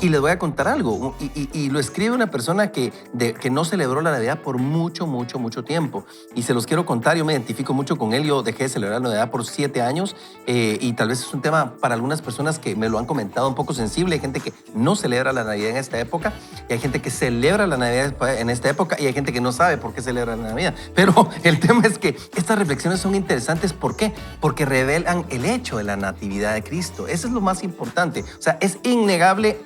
Y les voy a contar algo, y lo escribe una persona que no celebró la Navidad por mucho tiempo. Y se los quiero contar, yo me identifico mucho con él, yo dejé de celebrar la Navidad por 7 años, y tal vez es un tema para algunas personas que me lo han comentado un poco sensible. Hay gente que no celebra la Navidad en esta época, y hay gente que celebra la Navidad en esta época, y hay gente que no sabe por qué celebra la Navidad. Pero el tema es que estas reflexiones son interesantes. ¿Por qué? Porque revelan el hecho de la natividad de Cristo. Eso es lo más importante. O sea, es innegable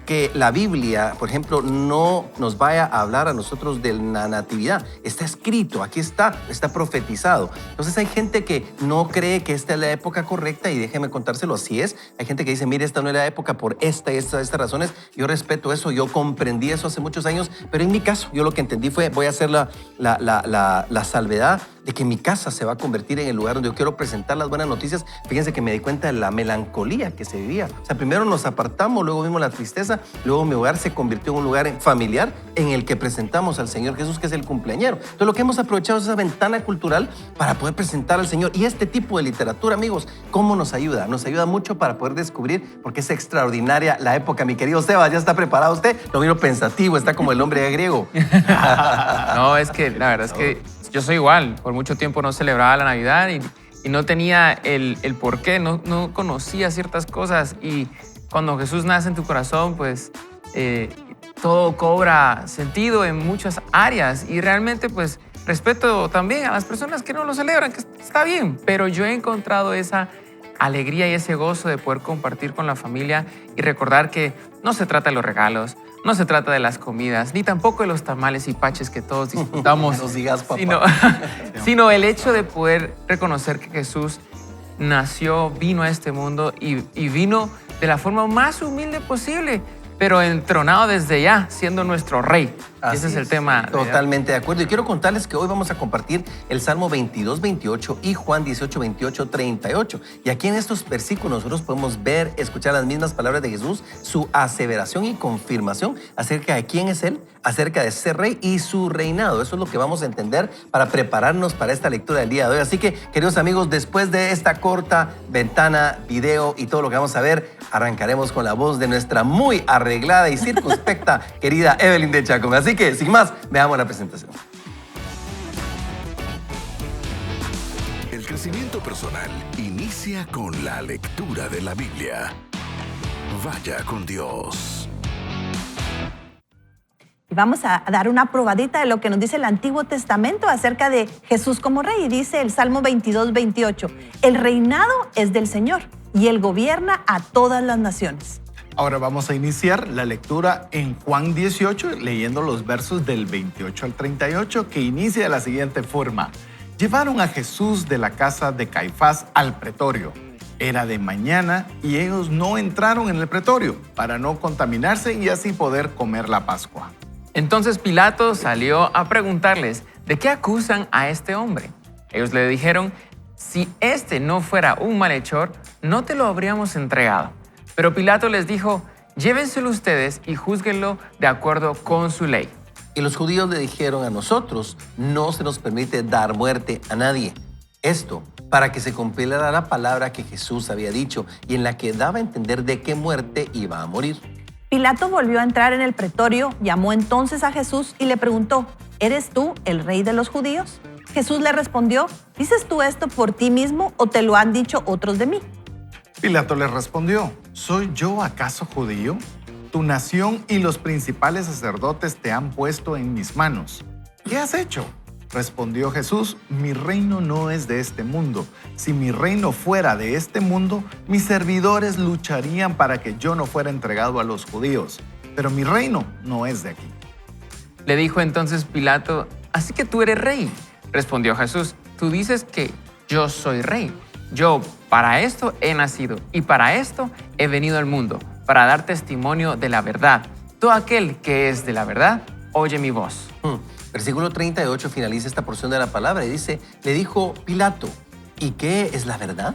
que la Biblia, por ejemplo, no nos vaya a hablar a nosotros de la natividad. Está escrito, aquí está profetizado. Entonces hay gente que no cree que esta es la época correcta, y déjeme contárselo, así es. Hay gente que dice, mire, esta no es la época por estas razones. Yo respeto eso, yo comprendí eso hace muchos años, pero en mi caso, yo lo que entendí fue, voy a hacer la salvedad de que mi casa se va a convertir en el lugar donde yo quiero presentar las buenas noticias. Fíjense que me di cuenta de la melancolía que se vivía. O sea, primero nos apartamos, luego vimos la tristeza, luego mi hogar se convirtió en un lugar familiar en el que presentamos al Señor Jesús, que es el cumpleañero. Entonces, lo que hemos aprovechado es esa ventana cultural para poder presentar al Señor. Y este tipo de literatura, amigos, ¿cómo nos ayuda? Nos ayuda mucho para poder descubrir, porque es extraordinaria la época. Mi querido Sebas, ¿ya está preparado usted? Lo miro pensativo, está como el hombre griego. No, es que la verdad es que yo soy igual. Por mucho tiempo no celebraba la Navidad y no tenía el por qué, no conocía ciertas cosas. Y cuando Jesús nace en tu corazón, pues todo cobra sentido en muchas áreas. Y realmente, pues, respeto también a las personas que no lo celebran, que está bien. Pero yo he encontrado esa alegría y ese gozo de poder compartir con la familia y recordar que no se trata de los regalos, no se trata de las comidas, ni tampoco de los tamales y paches que todos disfrutamos. No nos digas, papá. Sino el hecho de poder reconocer que Jesús nació, vino a este mundo y vino de la forma más humilde posible, pero entronado desde ya, siendo nuestro rey. Y ese es el tema. Totalmente de acuerdo. Y quiero contarles que hoy vamos a compartir el Salmo 22, 28 y Juan 18, 28, 38. Y aquí en estos versículos nosotros podemos ver, escuchar las mismas palabras de Jesús, su aseveración y confirmación acerca de quién es Él, acerca de ser rey y su reinado. Eso es lo que vamos a entender para prepararnos para esta lectura del día de hoy. Así que, queridos amigos, después de esta corta ventana, video y todo lo que vamos a ver, arrancaremos con la voz de nuestra muy arreglada y circunspecta querida Evelyn de Chacón. Así que, sin más, veamos la presentación. El crecimiento personal inicia con la lectura de la Biblia. Vaya con Dios. Y vamos a dar una probadita de lo que nos dice el Antiguo Testamento acerca de Jesús como rey. Dice el Salmo 22, 28, el reinado es del Señor y Él gobierna a todas las naciones. Ahora vamos a iniciar la lectura en Juan 18, leyendo los versos del 28 al 38, que inicia de la siguiente forma. Llevaron a Jesús de la casa de Caifás al pretorio. Era de mañana y ellos no entraron en el pretorio para no contaminarse y así poder comer la Pascua. Entonces Pilato salió a preguntarles, ¿de qué acusan a este hombre? Ellos le dijeron, si este no fuera un malhechor, no te lo habríamos entregado. Pero Pilato les dijo, llévenselo ustedes y júzguenlo de acuerdo con su ley. Y los judíos le dijeron a nosotros, no se nos permite dar muerte a nadie. Esto para que se cumpliera la palabra que Jesús había dicho y en la que daba a entender de qué muerte iba a morir. Pilato volvió a entrar en el pretorio, llamó entonces a Jesús y le preguntó, ¿eres tú el rey de los judíos? Jesús le respondió, ¿dices tú esto por ti mismo o te lo han dicho otros de mí? Pilato le respondió, ¿soy yo acaso judío? Tu nación y los principales sacerdotes te han puesto en mis manos. ¿Qué has hecho? Respondió Jesús, mi reino no es de este mundo. Si mi reino fuera de este mundo, mis servidores lucharían para que yo no fuera entregado a los judíos. Pero mi reino no es de aquí. Le dijo entonces Pilato, así que tú eres rey. Respondió Jesús, tú dices que yo soy rey. Yo para esto he nacido y para esto he venido al mundo, para dar testimonio de la verdad. Todo aquel que es de la verdad, oye mi voz. Versículo 38 finaliza esta porción de la palabra y dice, le dijo Pilato, ¿y qué es la verdad?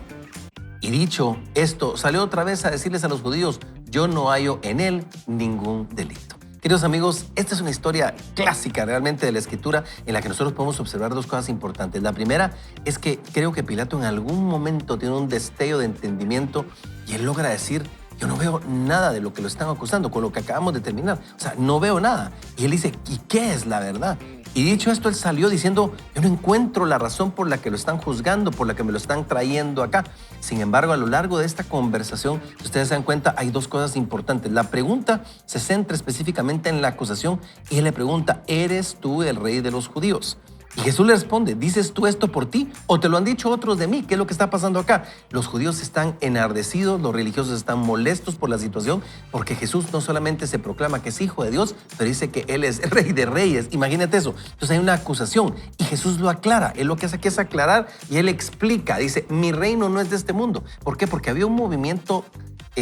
Y dicho esto, salió otra vez a decirles a los judíos, yo no hallo en él ningún delito. Queridos amigos, esta es una historia clásica realmente de la Escritura en la que nosotros podemos observar dos cosas importantes. La primera es que creo que Pilato en algún momento tiene un destello de entendimiento y él logra decir, yo no veo nada de lo que lo están acusando, con lo que acabamos de terminar. O sea, no veo nada. Y él dice, ¿y qué es la verdad? Y dicho esto, él salió diciendo, yo no encuentro la razón por la que lo están juzgando, por la que me lo están trayendo acá. Sin embargo, a lo largo de esta conversación, si ustedes se dan cuenta, hay dos cosas importantes. La pregunta se centra específicamente en la acusación y él le pregunta, ¿eres tú el rey de los judíos? Y Jesús le responde, ¿dices tú esto por ti o te lo han dicho otros de mí? ¿Qué es lo que está pasando acá? Los judíos están enardecidos, los religiosos están molestos por la situación porque Jesús no solamente se proclama que es hijo de Dios, pero dice que Él es rey de reyes. Imagínate eso. Entonces hay una acusación y Jesús lo aclara. Él lo que hace aquí es aclarar y Él explica. Dice, mi reino no es de este mundo. ¿Por qué? Porque había un movimiento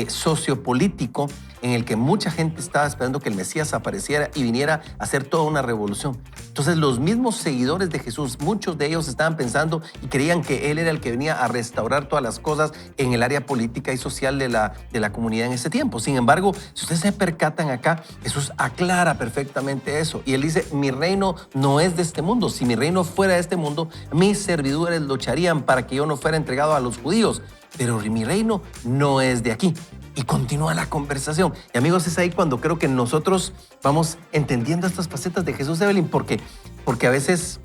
sociopolítico en el que mucha gente estaba esperando que el Mesías apareciera y viniera a hacer toda una revolución. Entonces los mismos seguidores de Jesús, muchos de ellos estaban pensando y creían que Él era el que venía a restaurar todas las cosas en el área política y social de la comunidad en ese tiempo. Sin embargo, si ustedes se percatan acá, Jesús aclara perfectamente eso. Y Él dice, mi reino no es de este mundo. Si mi reino fuera de este mundo, mis servidores lucharían para que yo no fuera entregado a los judíos. Pero mi reino no es de aquí. Y continúa la conversación. Y amigos, es ahí cuando creo que nosotros vamos entendiendo estas facetas de Jesús, Evelyn, porque a veces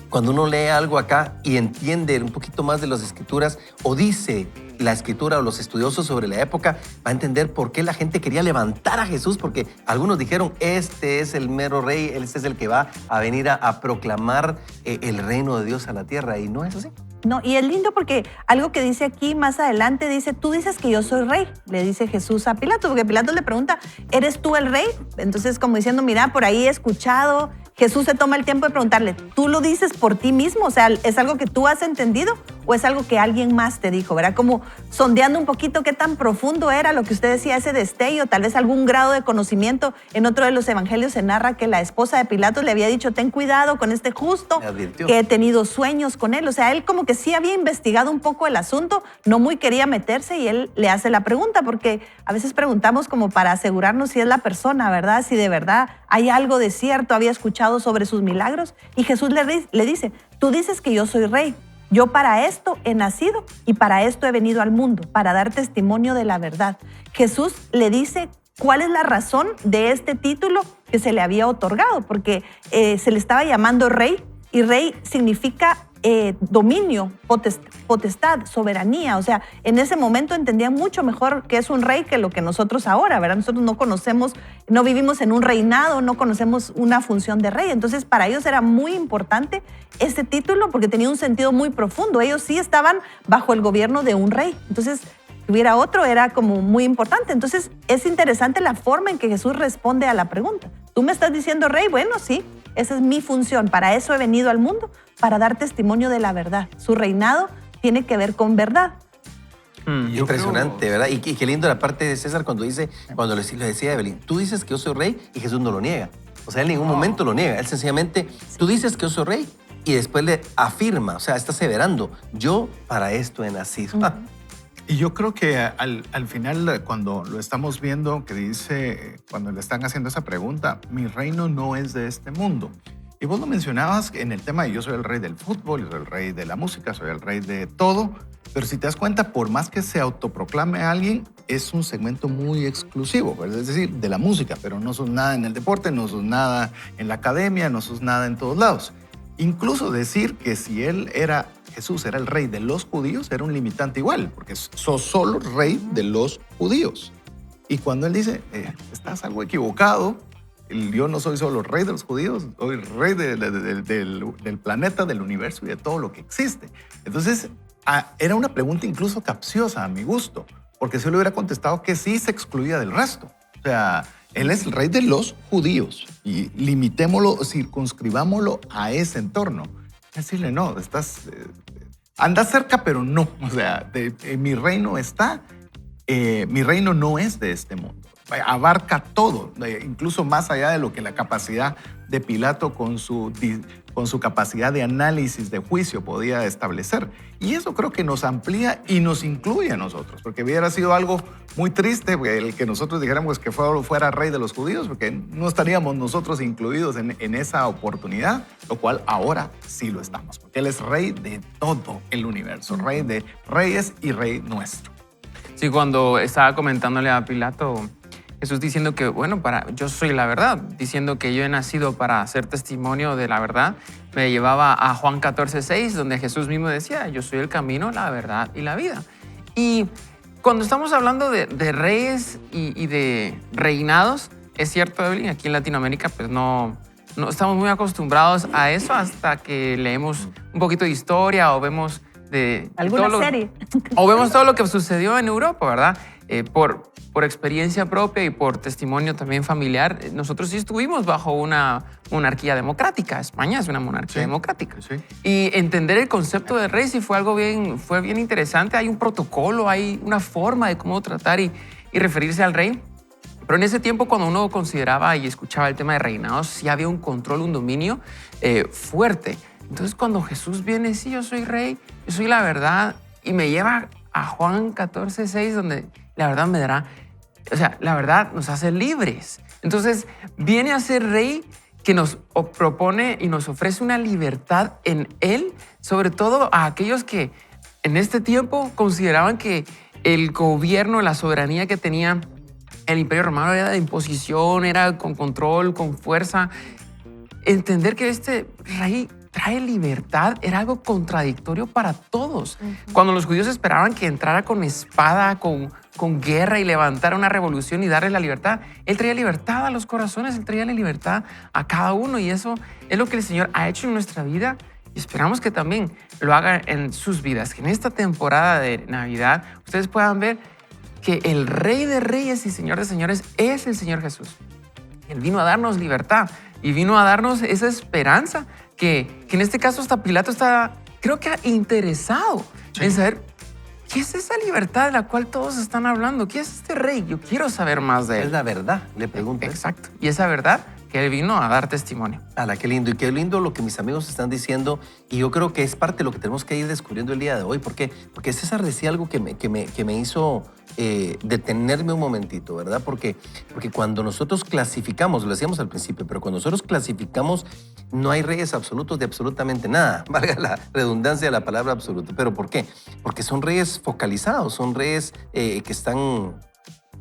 cuando uno lee algo acá y entiende un poquito más de las escrituras o dice la escritura o los estudiosos sobre la época, va a entender por qué la gente quería levantar a Jesús, porque algunos dijeron, este es el mero rey, este es el que va a venir a proclamar el reino de Dios a la tierra. Y no es así. No, y es lindo porque algo que dice aquí más adelante dice, tú dices que yo soy rey, le dice Jesús a Pilato, porque Pilato le pregunta, ¿eres tú el rey? Entonces como diciendo, mira, por ahí he escuchado, Jesús se toma el tiempo de preguntarle, ¿tú lo dices por ti mismo? O sea, ¿es algo que tú has entendido o es algo que alguien más te dijo? ¿Verdad? Como sondeando un poquito qué tan profundo era lo que usted decía, ese destello, tal vez algún grado de conocimiento. En otro de los evangelios se narra que la esposa de Pilatos le había dicho, ten cuidado con este justo, que he tenido sueños con él. O sea, él como que sí había investigado un poco el asunto, no muy quería meterse y él le hace la pregunta, porque a veces preguntamos como para asegurarnos si es la persona, ¿verdad? Si de verdad hay algo de cierto, había escuchado sobre sus milagros. Y Jesús le dice, tú dices que yo soy rey. Yo para esto he nacido y para esto he venido al mundo, para dar testimonio de la verdad. Jesús le dice cuál es la razón de este título que se le había otorgado, porque se le estaba llamando rey y rey significa dominio, potestad, soberanía. O sea, en ese momento entendían mucho mejor que es un rey que lo que nosotros ahora, ¿verdad? Nosotros no conocemos, no vivimos en un reinado, no conocemos una función de rey. Entonces, para ellos era muy importante este título porque tenía un sentido muy profundo. Ellos sí estaban bajo el gobierno de un rey. Entonces, que hubiera otro era como muy importante. Entonces, es interesante la forma en que Jesús responde a la pregunta. ¿Tú me estás diciendo rey? Bueno, sí. Esa es mi función, para eso he venido al mundo, para dar testimonio de la verdad. Su reinado tiene que ver con verdad. Impresionante, ¿verdad? Y qué lindo la parte de César cuando le decía a Evelyn, tú dices que yo soy rey y Jesús no lo niega. O sea, él en ningún momento lo niega. Él sencillamente, tú dices que yo soy rey y después le afirma, o sea, está aseverando, yo para esto he nacido. Y yo creo que al final, cuando lo estamos viendo, que dice, cuando le están haciendo esa pregunta, mi reino no es de este mundo. Y vos lo mencionabas en el tema de yo soy el rey del fútbol, yo soy el rey de la música, soy el rey de todo. Pero si te das cuenta, por más que se autoproclame a alguien, es un segmento muy exclusivo, es decir, de la música. Pero no sos nada en el deporte, no sos nada en la academia, no sos nada en todos lados. Incluso decir que si Jesús era el rey de los judíos, era un limitante igual, porque sos solo rey de los judíos. Y cuando él dice, estás algo equivocado, yo no soy solo rey de los judíos, soy rey del planeta, del universo y de todo lo que existe. Entonces, era una pregunta incluso capciosa a mi gusto, porque si yo le hubiera contestado que sí se excluía del resto. O sea, él es el rey de los judíos y limitémoslo, circunscribámoslo a ese entorno. Decirle, no, andas cerca, pero no. O sea, mi reino mi reino no es de este mundo. Abarca todo, incluso más allá de lo que la capacidad de Pilato con su capacidad de análisis, de juicio podía establecer. Y eso creo que nos amplía y nos incluye a nosotros, porque hubiera sido algo muy triste el que nosotros dijéramos que fuera rey de los judíos, porque no estaríamos nosotros incluidos en esa oportunidad, lo cual ahora sí lo estamos, porque Él es rey de todo el universo, rey de reyes y rey nuestro. Sí, cuando estaba comentándole a Pilato, Jesús diciendo que, bueno, yo soy la verdad, diciendo que yo he nacido para ser testimonio de la verdad, me llevaba a Juan 14:6, donde Jesús mismo decía, yo soy el camino, la verdad y la vida. Y cuando estamos hablando de reyes y de reinados, es cierto, Evelyn, aquí en Latinoamérica pues no estamos muy acostumbrados a eso hasta que leemos un poquito de historia o vemos ¿alguna serie? O vemos todo lo que sucedió en Europa, ¿verdad? Por experiencia propia y por testimonio también familiar, nosotros sí estuvimos bajo una monarquía democrática. España es una monarquía democrática. Sí. Y entender el concepto de rey sí fue bien interesante. Hay un protocolo, hay una forma de cómo tratar y referirse al rey. Pero en ese tiempo, cuando uno consideraba y escuchaba el tema de reinados, sí había un control, un dominio fuerte. Entonces, cuando Jesús viene, sí, yo soy rey, yo soy la verdad, y me lleva a Juan 14:6, donde la verdad me dará, o sea, la verdad nos hace libres. Entonces, viene a ser rey que nos propone y nos ofrece una libertad en Él, sobre todo a aquellos que en este tiempo consideraban que el gobierno, la soberanía que tenía el Imperio Romano era de imposición, era con control, con fuerza. Entender que este rey trae libertad era algo contradictorio para todos. Cuando los judíos esperaban que entrara con espada, con guerra y levantara una revolución y darle la libertad, él traía libertad a los corazones, él traía la libertad a cada uno, y eso es lo que el Señor ha hecho en nuestra vida y esperamos que también lo haga en sus vidas, que en esta temporada de Navidad ustedes puedan ver que el Rey de Reyes y Señor de Señores es el Señor Jesús. Él vino a darnos libertad y vino a darnos esa esperanza que en este caso hasta Pilato está, creo que interesado en saber qué es esa libertad de la cual todos están hablando. ¿Qué es este rey? Yo quiero saber más de él. Es la verdad, le pregunto. Exacto. Y esa verdad que él vino a dar testimonio. ¡Hala, qué lindo! Y qué lindo lo que mis amigos están diciendo. Y yo creo que es parte de lo que tenemos que ir descubriendo el día de hoy. ¿Por qué? Porque César decía algo que me hizo detenerme un momentito, ¿verdad? Porque cuando nosotros clasificamos, lo decíamos al principio, pero cuando nosotros clasificamos, no hay reyes absolutos de absolutamente nada. Valga la redundancia de la palabra absoluto. ¿Pero por qué? Porque son reyes focalizados, son reyes que están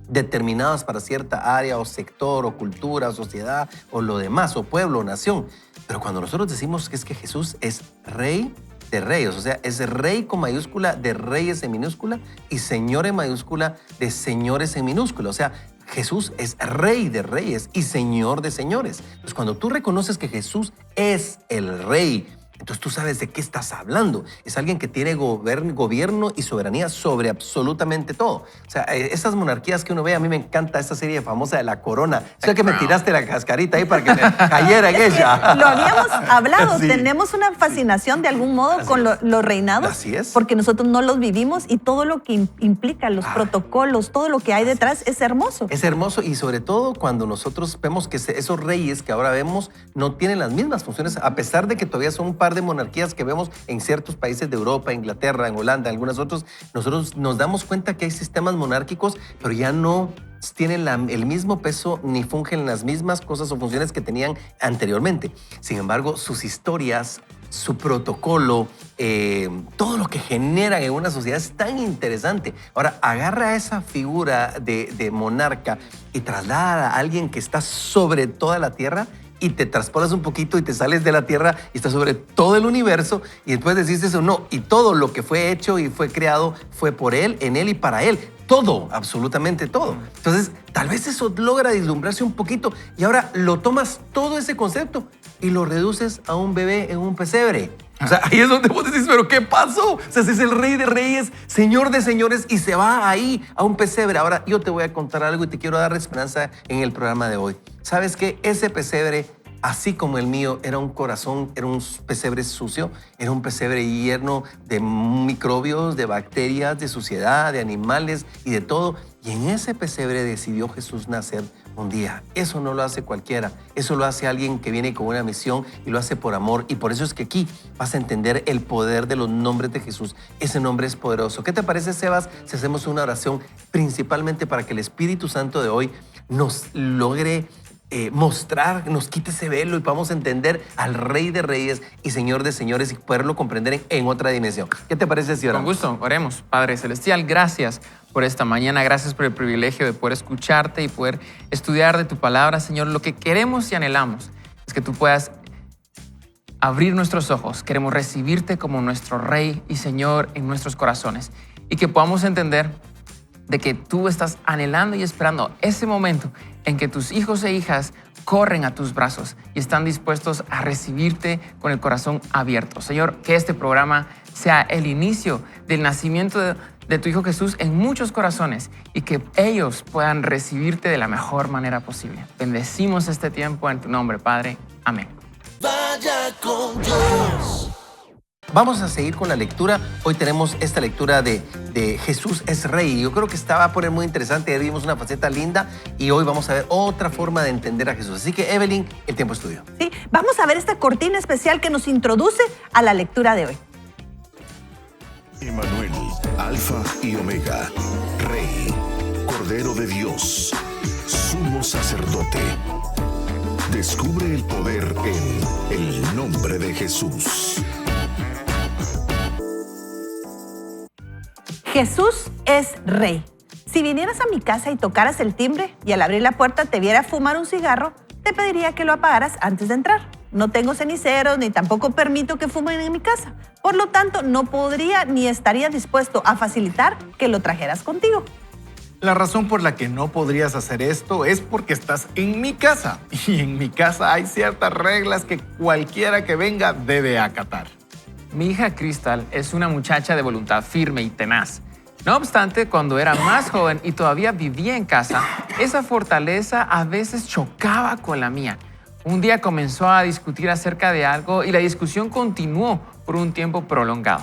determinados para cierta área o sector o cultura o sociedad o lo demás o pueblo o nación. Pero cuando nosotros decimos que es que Jesús es rey de reyes, o sea, es rey con mayúscula de reyes en minúscula y señor en mayúscula de señores en minúscula, o sea, Jesús es rey de reyes y señor de señores. Entonces, cuando tú reconoces que Jesús es el rey, entonces tú sabes de qué estás hablando. Es alguien que tiene gobierno y soberanía sobre absolutamente todo. O sea, esas monarquías que uno ve, a mí me encanta esta serie famosa de La Corona. O sea, que me tiraste la cascarita ahí para que me cayera en ella. Lo habíamos hablado, Sí. tenemos una fascinación de algún modo con los reinados. Así es. Porque nosotros no los vivimos y todo lo que implica, los protocolos, todo lo que hay detrás es hermoso. Es hermoso y sobre todo cuando nosotros vemos que esos reyes que ahora vemos no tienen las mismas funciones, a pesar de que todavía son un par de monarquías que vemos en ciertos países de Europa, Inglaterra, en Holanda, en algunos otros. Nosotros nos damos cuenta que hay sistemas monárquicos, pero ya no tienen el mismo peso ni fungen las mismas cosas o funciones que tenían anteriormente. Sin embargo, sus historias, su protocolo, todo lo que generan en una sociedad es tan interesante. Ahora, agarra esa figura de monarca y traslada a alguien que está sobre toda la tierra y te transportas un poquito y te sales de la tierra y estás sobre todo el universo y después decís eso, no, y todo lo que fue hecho y fue creado fue por Él, en Él y para Él. Todo, absolutamente todo. Entonces, tal vez eso logra deslumbrarse un poquito y ahora lo tomas todo ese concepto y lo reduces a un bebé en un pesebre. O sea, ahí es donde vos decís, ¿pero qué pasó? O sea, ese es el Rey de Reyes, Señor de Señores y se va ahí a un pesebre. Ahora, yo te voy a contar algo y te quiero dar esperanza en el programa de hoy. ¿Sabes qué? Ese pesebre, así como el mío, era un corazón, era un pesebre sucio, era un pesebre lleno de microbios, de bacterias, de suciedad, de animales y de todo. Y en ese pesebre decidió Jesús nacer un día. Eso no lo hace cualquiera. Eso lo hace alguien que viene con una misión y lo hace por amor. Y por eso es que aquí vas a entender el poder de los nombres de Jesús. Ese nombre es poderoso. ¿Qué te parece, Sebas, si hacemos una oración principalmente para que el Espíritu Santo de hoy nos logre mostrar, nos quite ese velo y podamos entender al Rey de Reyes y Señor de Señores y poderlo comprender en otra dimensión. ¿Qué te parece si oramos? Con gusto, oremos. Padre Celestial, gracias por esta mañana, gracias por el privilegio de poder escucharte y poder estudiar de tu palabra, Señor. Lo que queremos y anhelamos es que tú puedas abrir nuestros ojos. Queremos recibirte como nuestro Rey y Señor en nuestros corazones y que podamos entender de que tú estás anhelando y esperando ese momento en que tus hijos e hijas corren a tus brazos y están dispuestos a recibirte con el corazón abierto. Señor, que este programa sea el inicio del nacimiento de tu Hijo Jesús en muchos corazones y que ellos puedan recibirte de la mejor manera posible. Bendecimos este tiempo en tu nombre, Padre. Amén. Vaya con Dios. Vamos a seguir con la lectura. Hoy tenemos esta lectura de Jesús es Rey. Yo creo que estaba a poner muy interesante. Ya vimos una faceta linda y hoy vamos a ver otra forma de entender a Jesús. Así que, Evelyn, el tiempo es tuyo. Sí, vamos a ver esta cortina especial que nos introduce a la lectura de hoy. Emmanuel, Alfa y Omega, Rey, Cordero de Dios, Sumo Sacerdote. Descubre el poder en el nombre de Jesús. Jesús es Rey. Si vinieras a mi casa y tocaras el timbre y al abrir la puerta te viera fumar un cigarro, te pediría que lo apagaras antes de entrar. No tengo ceniceros ni tampoco permito que fumen en mi casa. Por lo tanto, no podría ni estaría dispuesto a facilitar que lo trajeras contigo. La razón por la que no podrías hacer esto es porque estás en mi casa. Y en mi casa hay ciertas reglas que cualquiera que venga debe acatar. Mi hija Crystal es una muchacha de voluntad firme y tenaz. No obstante, cuando era más joven y todavía vivía en casa, esa fortaleza a veces chocaba con la mía. Un día comenzó a discutir acerca de algo y la discusión continuó por un tiempo prolongado.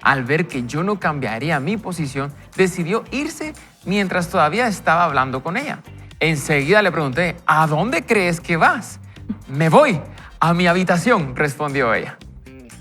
Al ver que yo no cambiaría mi posición, decidió irse mientras todavía estaba hablando con ella. Enseguida le pregunté, ¿a dónde crees que vas? Me voy a mi habitación, respondió ella.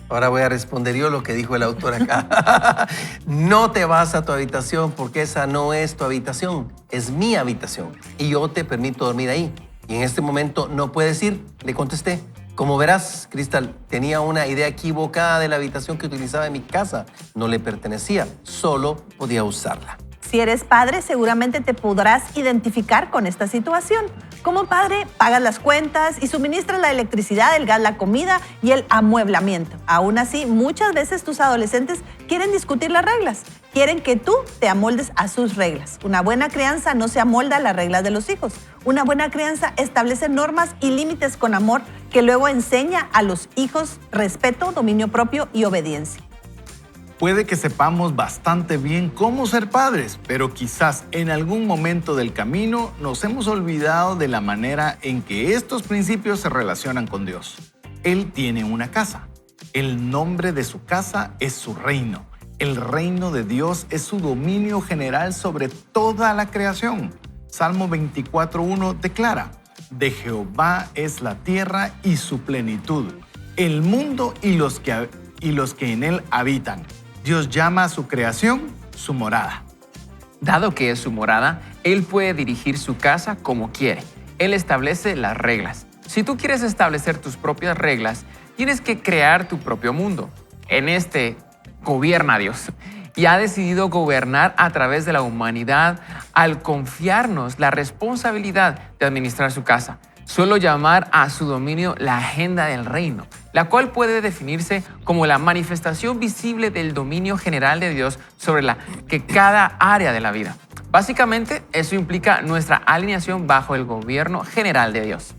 Ahora voy a responder yo lo que dijo el autor acá. No te vas a tu habitación porque esa no es tu habitación, es mi habitación y yo te permito dormir ahí. Y en este momento no puedes ir, le contesté. Como verás, Crystal tenía una idea equivocada de la habitación que utilizaba en mi casa. No le pertenecía, solo podía usarla. Si eres padre, seguramente te podrás identificar con esta situación. Como padre, pagas las cuentas y suministras la electricidad, el gas, la comida y el amueblamiento. Aún así, muchas veces tus adolescentes quieren discutir las reglas. Quieren que tú te amoldes a sus reglas. Una buena crianza no se amolda a las reglas de los hijos. Una buena crianza establece normas y límites con amor que luego enseña a los hijos respeto, dominio propio y obediencia. Puede que sepamos bastante bien cómo ser padres, pero quizás en algún momento del camino nos hemos olvidado de la manera en que estos principios se relacionan con Dios. Él tiene una casa. El nombre de su casa es su reino. El reino de Dios es su dominio general sobre toda la creación. Salmo 24:1 declara, de Jehová es la tierra y su plenitud, el mundo y los que en él habitan. Dios llama a su creación su morada. Dado que es su morada, Él puede dirigir su casa como quiere. Él establece las reglas. Si tú quieres establecer tus propias reglas, tienes que crear tu propio mundo. En este gobierna Dios y ha decidido gobernar a través de la humanidad al confiarnos la responsabilidad de administrar su casa. Solo llamar a su dominio la agenda del reino, la cual puede definirse como la manifestación visible del dominio general de Dios sobre cada área de la vida. Básicamente, eso implica nuestra alineación bajo el gobierno general de Dios.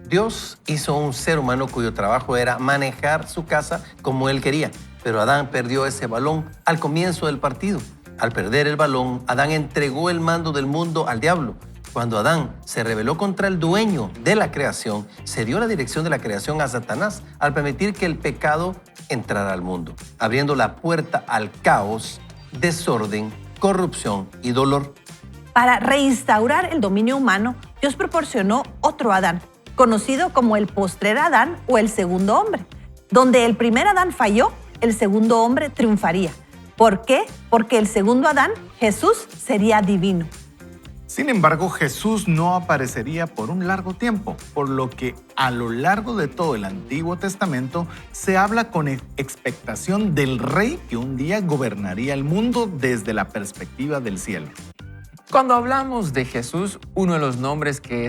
Dios hizo un ser humano cuyo trabajo era manejar su casa como él quería, pero Adán perdió ese balón al comienzo del partido. Al perder el balón, Adán entregó el mando del mundo al diablo. Cuando Adán se rebeló contra el dueño de la creación, se dio la dirección de la creación a Satanás al permitir que el pecado entrara al mundo, abriendo la puerta al caos, desorden, corrupción y dolor. Para reinstaurar el dominio humano, Dios proporcionó otro Adán, conocido como el postrer Adán o el segundo hombre. Donde el primer Adán falló, el segundo hombre triunfaría. ¿Por qué? Porque el segundo Adán, Jesús, sería divino. Sin embargo, Jesús no aparecería por un largo tiempo, por lo que a lo largo de todo el Antiguo Testamento se habla con expectación del rey que un día gobernaría el mundo desde la perspectiva del cielo. Cuando hablamos de Jesús, uno de los nombres que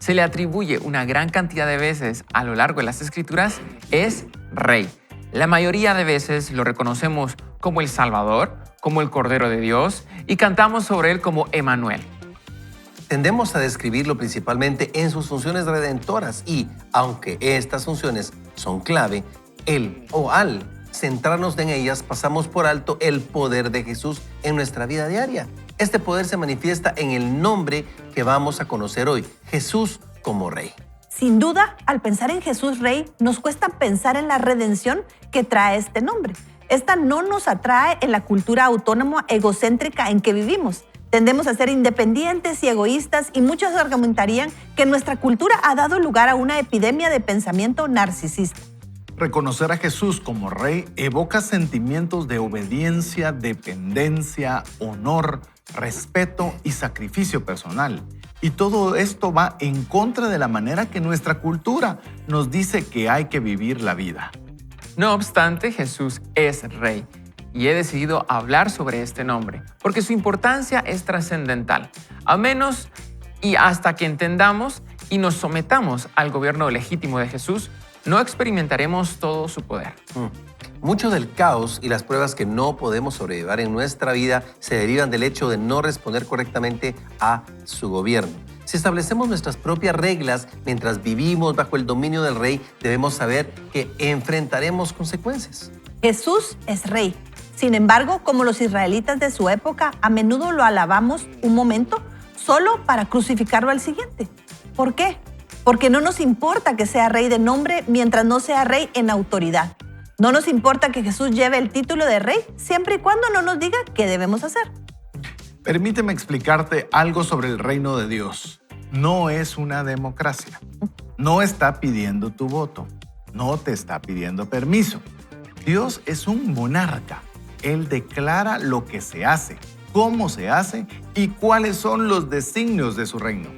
se le atribuye una gran cantidad de veces a lo largo de las Escrituras es Rey. La mayoría de veces lo reconocemos como el Salvador, como el Cordero de Dios, y cantamos sobre él como Emmanuel. Tendemos a describirlo principalmente en sus funciones redentoras y, aunque estas funciones son clave, al centrarnos en ellas pasamos por alto el poder de Jesús en nuestra vida diaria. Este poder se manifiesta en el nombre que vamos a conocer hoy, Jesús como Rey. Sin duda, al pensar en Jesús Rey, nos cuesta pensar en la redención que trae este nombre. Esta no nos atrae en la cultura autónoma egocéntrica en que vivimos. Tendemos a ser independientes y egoístas y muchos argumentarían que nuestra cultura ha dado lugar a una epidemia de pensamiento narcisista. Reconocer a Jesús como Rey evoca sentimientos de obediencia, dependencia, honor, respeto y sacrificio personal. Y todo esto va en contra de la manera que nuestra cultura nos dice que hay que vivir la vida. No obstante, Jesús es Rey y he decidido hablar sobre este nombre porque su importancia es trascendental, a menos y hasta que entendamos y nos sometamos al gobierno legítimo de Jesús, no experimentaremos todo su poder. Mucho del caos y las pruebas que no podemos sobrellevar en nuestra vida se derivan del hecho de no responder correctamente a su gobierno. Si establecemos nuestras propias reglas mientras vivimos bajo el dominio del Rey, debemos saber que enfrentaremos consecuencias. Jesús es Rey. Sin embargo, como los israelitas de su época, a menudo lo alabamos un momento solo para crucificarlo al siguiente. ¿Por qué? Porque no nos importa que sea rey de nombre mientras no sea rey en autoridad. No nos importa que Jesús lleve el título de rey siempre y cuando no nos diga qué debemos hacer. Permíteme explicarte algo sobre el reino de Dios. No es una democracia. No está pidiendo tu voto. No te está pidiendo permiso. Dios es un monarca. Él declara lo que se hace, cómo se hace y cuáles son los designios de su reino.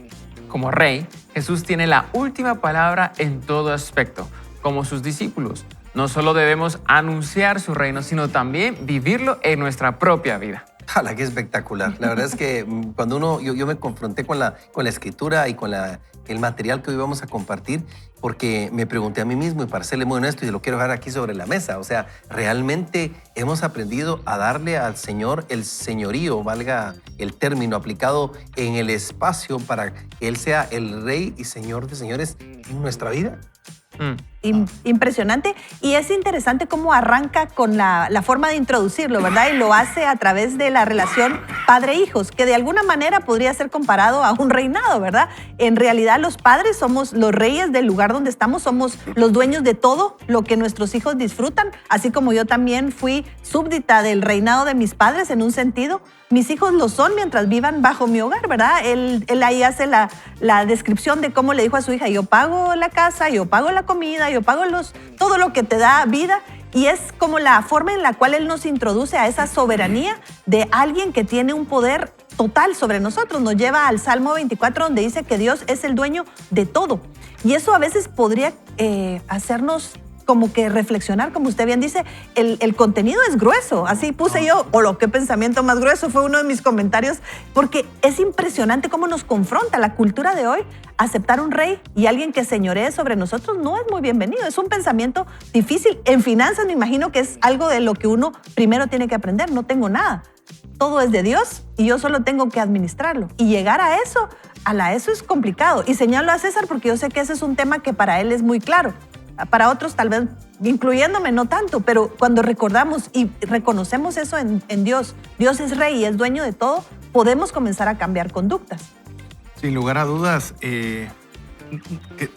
Como Rey, Jesús tiene la última palabra en todo aspecto. Como sus discípulos, no solo debemos anunciar su reino, sino también vivirlo en nuestra propia vida. ¡Hala, qué espectacular! La verdad es que cuando yo me confronté con la escritura y con el material que hoy vamos a compartir, porque me pregunté a mí mismo, y para serle muy honesto, y lo quiero dejar aquí sobre la mesa, o sea, realmente hemos aprendido a darle al Señor el señorío, valga el término aplicado en el espacio para que Él sea el Rey y Señor de señores en nuestra vida. Impresionante, y es interesante cómo arranca con la forma de introducirlo, ¿verdad? Y lo hace a través de la relación padre-hijos, que de alguna manera podría ser comparado a un reinado, ¿verdad? En realidad los padres somos los reyes del lugar donde estamos, somos los dueños de todo lo que nuestros hijos disfrutan, así como yo también fui súbdita del reinado de mis padres en un sentido. Mis hijos lo son mientras vivan bajo mi hogar, ¿verdad? Él ahí hace la descripción de cómo le dijo a su hija, yo pago la casa, yo pago la comida, yo pago todo lo que te da vida. Y es como la forma en la cual Él nos introduce a esa soberanía de alguien que tiene un poder total sobre nosotros. Nos lleva al Salmo 24, donde dice que Dios es el dueño de todo. Y eso a veces podría hacernos como que reflexionar, como usted bien dice, el contenido es grueso. Así puse yo, qué pensamiento más grueso, fue uno de mis comentarios, porque es impresionante cómo nos confronta la cultura de hoy. Aceptar un rey y alguien que señoree sobre nosotros no es muy bienvenido, es un pensamiento difícil. En finanzas me imagino que es algo de lo que uno primero tiene que aprender. No tengo nada, todo es de Dios y yo solo tengo que administrarlo. Y llegar a eso es complicado. Y señalo a César porque yo sé que ese es un tema que para él es muy claro. Para otros tal vez, incluyéndome, no tanto, pero cuando recordamos y reconocemos eso en Dios, Dios es rey y es dueño de todo, podemos comenzar a cambiar conductas. Sin lugar a dudas,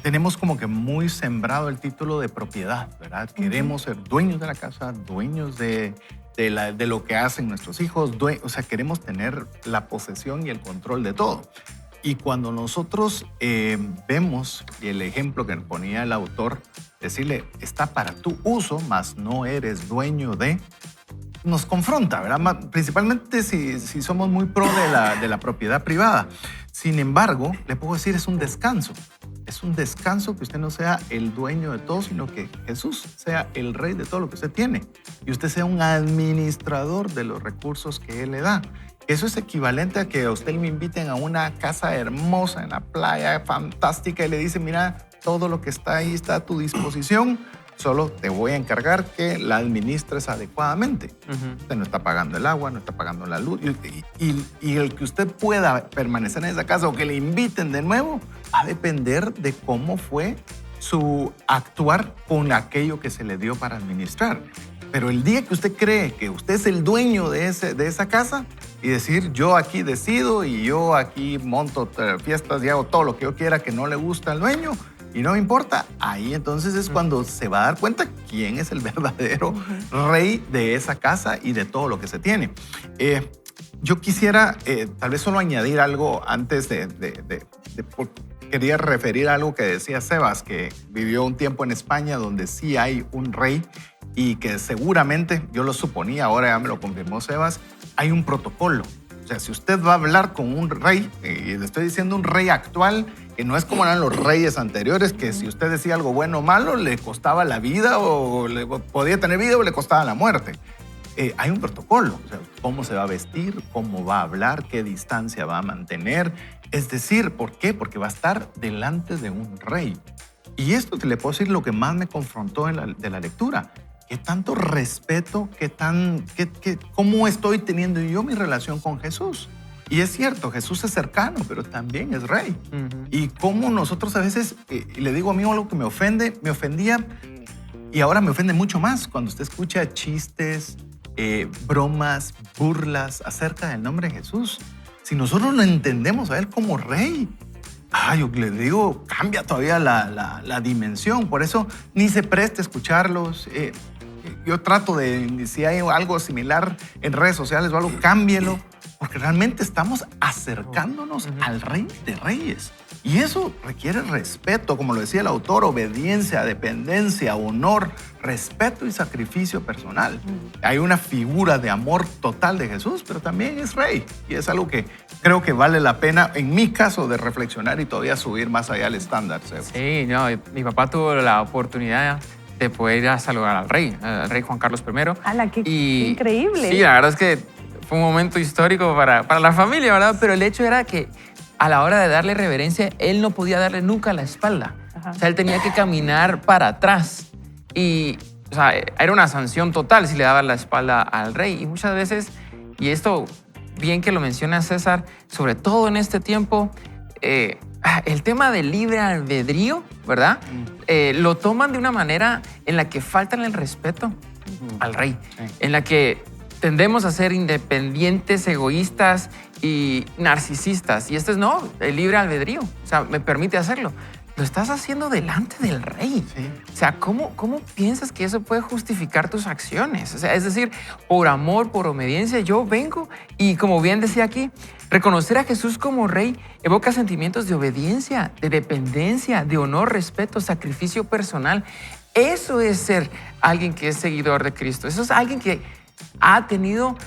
tenemos como que muy sembrado el título de propiedad, ¿verdad? Queremos ser dueños de la casa, dueños de lo que hacen nuestros hijos, o sea, queremos tener la posesión y el control de todo. Y cuando nosotros vemos el ejemplo que ponía el autor, decirle, está para tu uso, mas no eres dueño de, nos confronta, ¿verdad? Principalmente si somos muy pro de la propiedad privada. Sin embargo, le puedo decir, es un descanso. Es un descanso que usted no sea el dueño de todo, sino que Jesús sea el rey de todo lo que usted tiene. Y usted sea un administrador de los recursos que Él le da. Eso es equivalente a que a usted le inviten a una casa hermosa en la playa, fantástica, y le dicen, mira, todo lo que está ahí está a tu disposición, solo te voy a encargar que la administres adecuadamente. Usted no está pagando el agua, no está pagando la luz, y el que usted pueda permanecer en esa casa o que le inviten de nuevo, va a depender de cómo fue su actuar con aquello que se le dio para administrar. Pero el día que usted cree que usted es el dueño de esa casa y decir, yo aquí decido y yo aquí monto fiestas y hago todo lo que yo quiera que no le gusta al dueño y no me importa, ahí entonces es cuando se va a dar cuenta quién es el verdadero rey de esa casa y de todo lo que se tiene. Yo quisiera tal vez solo añadir algo antes quería referir a algo que decía Sebas, que vivió un tiempo en España donde sí hay un rey y que seguramente, yo lo suponía, ahora ya me lo confirmó Sebas, hay un protocolo. O sea, si usted va a hablar con un rey, y le estoy diciendo un rey actual, que no es como eran los reyes anteriores, que si usted decía algo bueno o malo, le costaba la vida o podía tener vida o le costaba la muerte. Hay un protocolo, o sea, cómo se va a vestir, cómo va a hablar, qué distancia va a mantener. Es decir, ¿por qué? Porque va a estar delante de un rey. Y esto te le puedo decir lo que más me confrontó de la lectura. ¿Qué tanto respeto, cómo estoy teniendo yo mi relación con Jesús? Y es cierto, Jesús es cercano, pero también es rey. Y cómo nosotros a veces, y le digo a mí algo que me ofendía, y ahora me ofende mucho más cuando usted escucha chistes, bromas, burlas acerca del nombre de Jesús. Si nosotros lo entendemos a Él como rey, yo le digo, cambia todavía la dimensión. Por eso ni se preste a escucharlos. Yo trato de, si hay algo similar en redes sociales o algo, cámbielo, porque realmente estamos acercándonos al Rey de Reyes. Y eso requiere respeto, como lo decía el autor, obediencia, dependencia, honor, respeto y sacrificio personal. Hay una figura de amor total de Jesús, pero también es rey. Y es algo que creo que vale la pena, en mi caso, de reflexionar y todavía subir más allá al estándar. Sí, no, mi papá tuvo la oportunidad de poder ir a saludar al rey Juan Carlos I. ¡Hala, qué increíble! Sí, la verdad es que fue un momento histórico para la familia, ¿verdad? Pero el hecho era que a la hora de darle reverencia, él no podía darle nunca la espalda. O sea, él tenía que caminar para atrás. Y, o sea, era una sanción total si le daba la espalda al rey. Y muchas veces, y esto bien que lo menciona César, sobre todo en este tiempo, el tema del libre albedrío, ¿verdad? Lo toman de una manera en la que faltan el respeto al rey, en la que tendemos a ser independientes, egoístas y narcisistas. Y no, el libre albedrío. O sea, me permite hacerlo. Lo estás haciendo delante del rey. Sí. O sea, ¿cómo piensas que eso puede justificar tus acciones? O sea, es decir, por amor, por obediencia, yo vengo y, como bien decía aquí, reconocer a Jesús como rey evoca sentimientos de obediencia, de dependencia, de honor, respeto, sacrificio personal. Eso es ser alguien que es seguidor de Cristo. Eso es alguien que ha tenido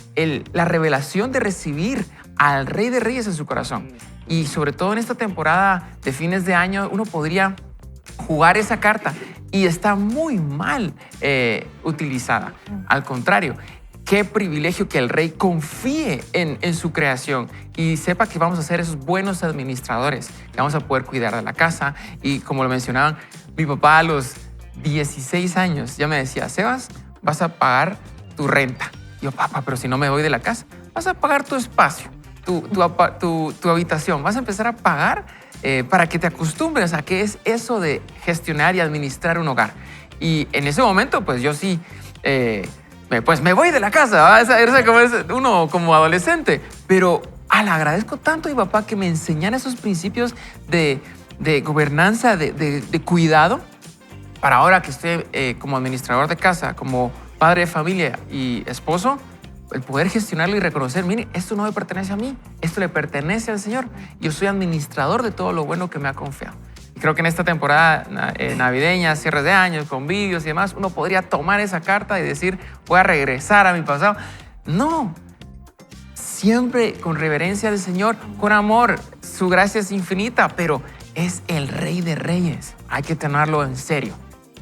la revelación de recibir al Rey de Reyes en su corazón. Y sobre todo en esta temporada de fines de año, uno podría jugar esa carta y está muy mal utilizada. Al contrario, qué privilegio que el rey confíe en su creación y sepa que vamos a ser esos buenos administradores, que vamos a poder cuidar de la casa. Y como lo mencionaban, mi papá a los 16 años ya me decía, Sebas, vas a pagar tu renta. Y yo, papá, pero si no me voy de la casa, vas a pagar tu espacio, tu habitación, vas a empezar a pagar para que te acostumbres a qué es eso de gestionar y administrar un hogar. Y en ese momento, pues yo sí, pues me voy de la casa, ¿va? Esa como es uno como adolescente. Pero le agradezco tanto a mi papá que me enseñara esos principios de gobernanza, de cuidado, para ahora que estoy como administrador de casa, como padre de familia y esposo, el poder gestionarlo y reconocer, mire, esto no me pertenece a mí, esto le pertenece al Señor. Yo soy administrador de todo lo bueno que me ha confiado. Creo que en esta temporada navideña, cierres de años, con vídeos y demás, uno podría tomar esa carta y decir, voy a regresar a mi pasado. No, siempre con reverencia del Señor, con amor. Su gracia es infinita, pero es el Rey de Reyes. Hay que tenerlo en serio.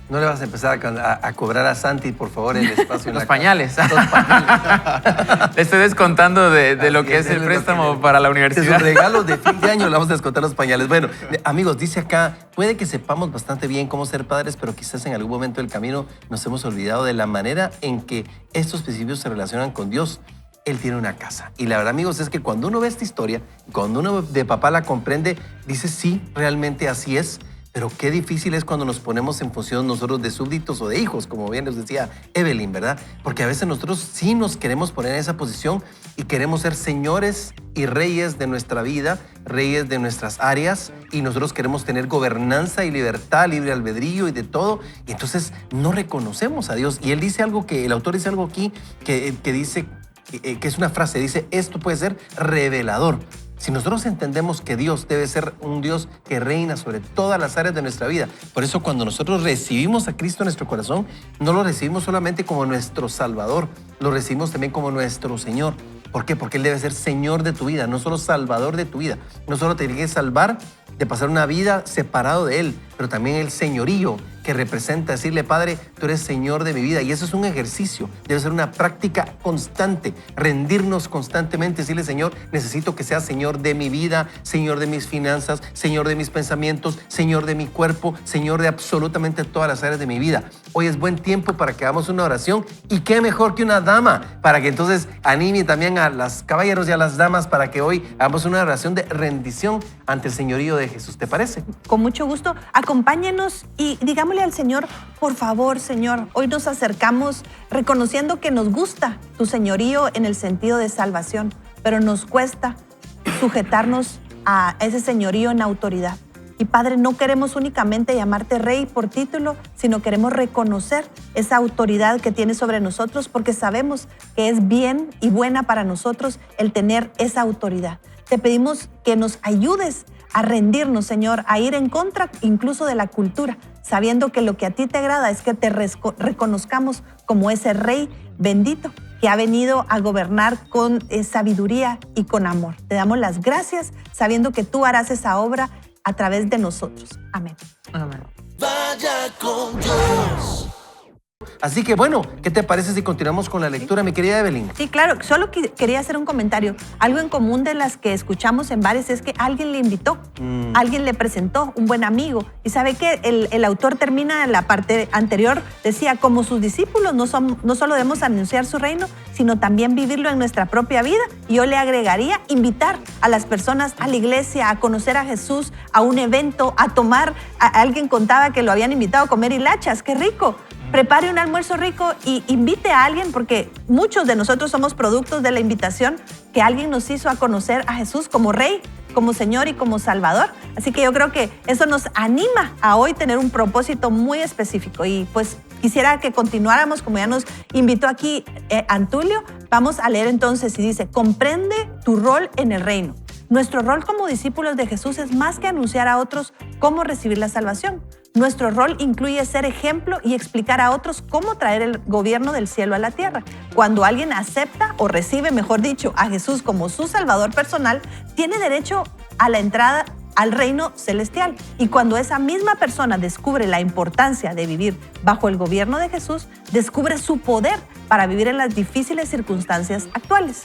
No le vas a empezar a cobrar a Santi, por favor, el espacio en Los la pañales. casa. Los pañales. Le estoy descontando de lo Así que es el lo préstamo que- para la De universidad. sus regalos de fin de año le vamos a descontar los pañales. Bueno, amigos, dice acá, puede que sepamos bastante bien cómo ser padres, pero quizás en algún momento del camino nos hemos olvidado de la manera en que estos principios se relacionan con Dios. Él tiene una casa. Y la verdad, amigos, es que cuando uno ve esta historia, cuando uno de papá la comprende, dice, sí, realmente así es. Pero qué difícil es cuando nos ponemos en función nosotros de súbditos o de hijos, como bien nos decía Evelyn, ¿verdad? Porque a veces nosotros sí nos queremos poner en esa posición y queremos ser señores y reyes de nuestra vida, reyes de nuestras áreas, y nosotros queremos tener gobernanza y libertad, libre albedrío y de todo, y entonces no reconocemos a Dios. Y él dice algo el autor dice algo aquí que dice, que es una frase, dice, esto puede ser revelador. Si nosotros entendemos que Dios debe ser un Dios que reina sobre todas las áreas de nuestra vida, por eso cuando nosotros recibimos a Cristo en nuestro corazón, no lo recibimos solamente como nuestro Salvador, lo recibimos también como nuestro Señor. ¿Por qué? Porque Él debe ser Señor de tu vida, no solo Salvador de tu vida. No solo te tiene que salvar de pasar una vida separado de Él, pero también el señorío que representa decirle, Padre, tú eres Señor de mi vida. Y eso es un ejercicio, debe ser una práctica constante, rendirnos constantemente, decirle, Señor, necesito que seas Señor de mi vida, Señor de mis finanzas, Señor de mis pensamientos, Señor de mi cuerpo, Señor de absolutamente todas las áreas de mi vida. Hoy es buen tiempo para que hagamos una oración, y qué mejor que una dama, para que entonces anime también a las caballeros y a las damas para que hoy hagamos una oración de rendición ante el señorío de Jesús. ¿Te parece? Con mucho gusto, acompáñenos y digámosle al Señor, por favor, Señor, hoy nos acercamos reconociendo que nos gusta tu señorío en el sentido de salvación, pero nos cuesta sujetarnos a ese señorío en autoridad. Y Padre, no queremos únicamente llamarte Rey por título, sino queremos reconocer esa autoridad que tienes sobre nosotros, porque sabemos que es bien y buena para nosotros el tener esa autoridad. Te pedimos que nos ayudes a rendirnos, Señor, a ir en contra incluso de la cultura, sabiendo que lo que a ti te agrada es que te reconozcamos como ese Rey bendito que ha venido a gobernar con sabiduría y con amor. Te damos las gracias sabiendo que tú harás esa obra a través de nosotros. Amén. Amén. Vaya con Dios. Así que bueno, ¿qué te parece si continuamos con la lectura, mi querida Evelyn? Sí, claro, solo quería hacer un comentario. Algo en común de las que escuchamos en bares es que alguien le invitó, alguien le presentó, un buen amigo. Y sabe que el autor termina en la parte anterior, decía, como sus discípulos no solo debemos anunciar su reino, sino también vivirlo en nuestra propia vida. Y yo le agregaría invitar a las personas a la iglesia, a conocer a Jesús, a un evento, a tomar. Alguien contaba que lo habían invitado a comer hilachas, qué rico. Prepare un almuerzo rico y invite a alguien, porque muchos de nosotros somos productos de la invitación que alguien nos hizo a conocer a Jesús como Rey, como Señor y como Salvador. Así que yo creo que eso nos anima a hoy tener un propósito muy específico. Y pues quisiera que continuáramos, como ya nos invitó aquí Antulio. Vamos a leer entonces y dice, comprende tu rol en el reino. Nuestro rol como discípulos de Jesús es más que anunciar a otros cómo recibir la salvación. Nuestro rol incluye ser ejemplo y explicar a otros cómo traer el gobierno del cielo a la tierra. Cuando alguien acepta o recibe, mejor dicho, a Jesús como su Salvador personal, tiene derecho a la entrada al reino celestial. Y cuando esa misma persona descubre la importancia de vivir bajo el gobierno de Jesús, descubre su poder para vivir en las difíciles circunstancias actuales.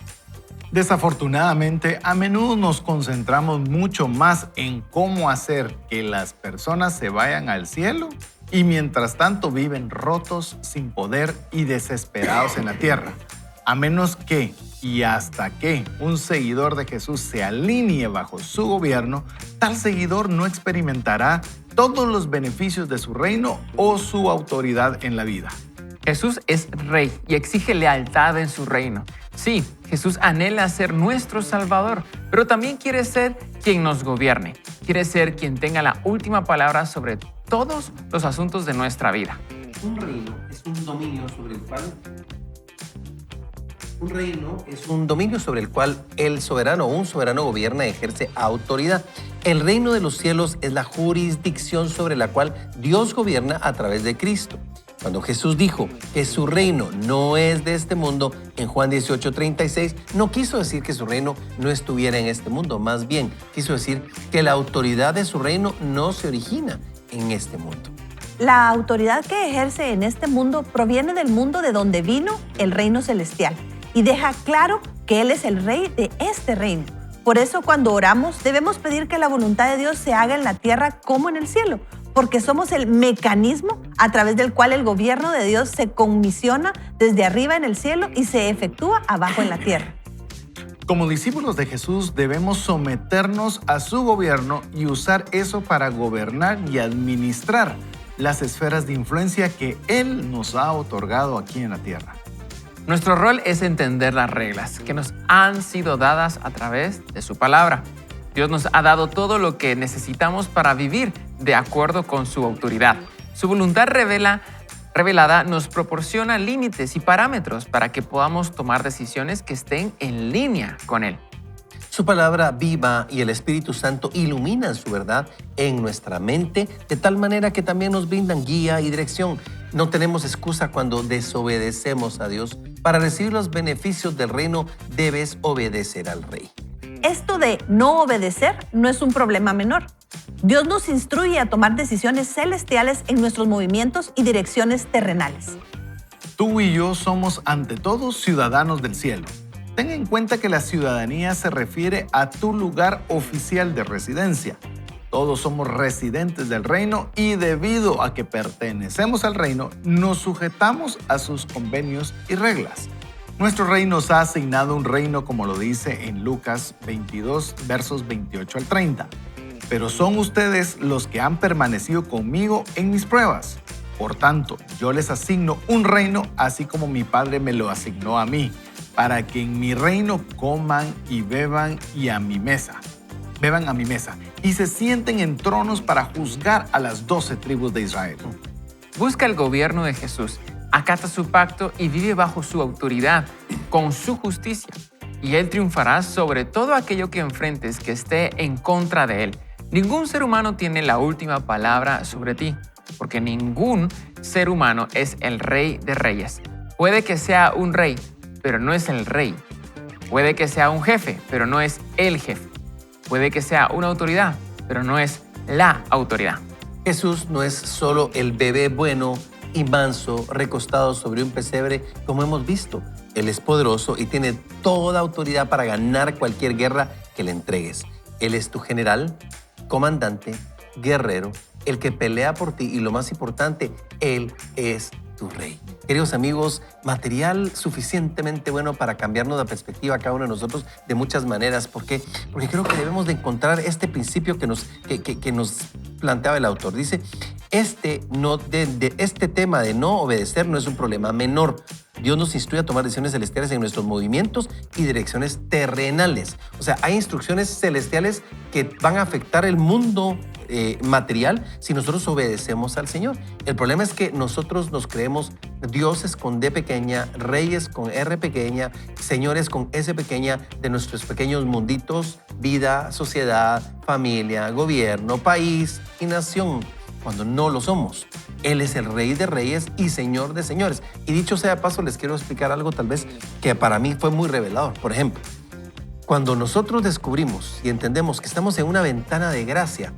Desafortunadamente, a menudo nos concentramos mucho más en cómo hacer que las personas se vayan al cielo y mientras tanto viven rotos, sin poder y desesperados en la tierra. A menos que y hasta que un seguidor de Jesús se alinee bajo su gobierno, tal seguidor no experimentará todos los beneficios de su reino o su autoridad en la vida. Jesús es Rey y exige lealtad en su reino. Sí, Jesús anhela ser nuestro Salvador, pero también quiere ser quien nos gobierne. Quiere ser quien tenga la última palabra sobre todos los asuntos de nuestra vida. Un reino es un dominio sobre el cual Un reino es un dominio sobre el cual el soberano o un soberano gobierna y ejerce autoridad. El reino de los cielos es la jurisdicción sobre la cual Dios gobierna a través de Cristo. Cuando Jesús dijo que su reino no es de este mundo, en Juan 18:36, no quiso decir que su reino no estuviera en este mundo, más bien quiso decir que la autoridad de su reino no se origina en este mundo. La autoridad que ejerce en este mundo proviene del mundo de donde vino el reino celestial y deja claro que Él es el rey de este reino. Por eso cuando oramos debemos pedir que la voluntad de Dios se haga en la tierra como en el cielo, porque somos el mecanismo a través del cual el gobierno de Dios se comisiona desde arriba en el cielo y se efectúa abajo en la tierra. Como discípulos de Jesús debemos someternos a su gobierno y usar eso para gobernar y administrar las esferas de influencia que Él nos ha otorgado aquí en la tierra. Nuestro rol es entender las reglas que nos han sido dadas a través de su palabra. Dios nos ha dado todo lo que necesitamos para vivir de acuerdo con su autoridad. Su voluntad revelada nos proporciona límites y parámetros para que podamos tomar decisiones que estén en línea con Él. Su palabra viva y el Espíritu Santo iluminan su verdad en nuestra mente de tal manera que también nos brindan guía y dirección. No tenemos excusa cuando desobedecemos a Dios. Para recibir los beneficios del reino debes obedecer al Rey. Esto de no obedecer no es un problema menor. Dios nos instruye a tomar decisiones celestiales en nuestros movimientos y direcciones terrenales. Tú y yo somos ante todo ciudadanos del cielo. Ten en cuenta que la ciudadanía se refiere a tu lugar oficial de residencia. Todos somos residentes del reino y debido a que pertenecemos al reino, nos sujetamos a sus convenios y reglas. Nuestro rey nos ha asignado un reino como lo dice en Lucas 22, versos 28 al 30. Pero son ustedes los que han permanecido conmigo en mis pruebas. Por tanto, yo les asigno un reino así como mi Padre me lo asignó a mí, para que en mi reino coman y beban a mi mesa y se sienten en tronos para juzgar a las 12 tribus de Israel. Busca el gobierno de Jesús, acata su pacto y vive bajo su autoridad, con su justicia. Y Él triunfará sobre todo aquello que enfrentes que esté en contra de Él. Ningún ser humano tiene la última palabra sobre ti, porque ningún ser humano es el Rey de Reyes. Puede que sea un rey, pero no es el rey. Puede que sea un jefe, pero no es el jefe. Puede que sea una autoridad, pero no es la autoridad. Jesús no es solo el bebé bueno y manso recostado sobre un pesebre como hemos visto. Él es poderoso y tiene toda autoridad para ganar cualquier guerra que le entregues. Él es tu general, comandante, guerrero, el que pelea por ti y lo más importante, Él es tu rey. Queridos amigos, material suficientemente bueno para cambiarnos la perspectiva a cada uno de nosotros de muchas maneras. ¿Por qué? Porque creo que debemos de encontrar este principio que nos planteaba el autor. Dice, este tema de no obedecer no es un problema menor. Dios nos instruye a tomar decisiones celestiales en nuestros movimientos y direcciones terrenales. O sea, hay instrucciones celestiales que van a afectar el mundo material si nosotros obedecemos al Señor. El problema es que nosotros nos creemos dioses con D pequeña, reyes con R pequeña, señores con S pequeña de nuestros pequeños munditos, vida, sociedad, familia, gobierno, país y nación, cuando no lo somos. Él es el Rey de Reyes y Señor de Señores. Y dicho sea de paso, les quiero explicar algo tal vez que para mí fue muy revelador. Por ejemplo, cuando nosotros descubrimos y entendemos que estamos en una ventana de gracia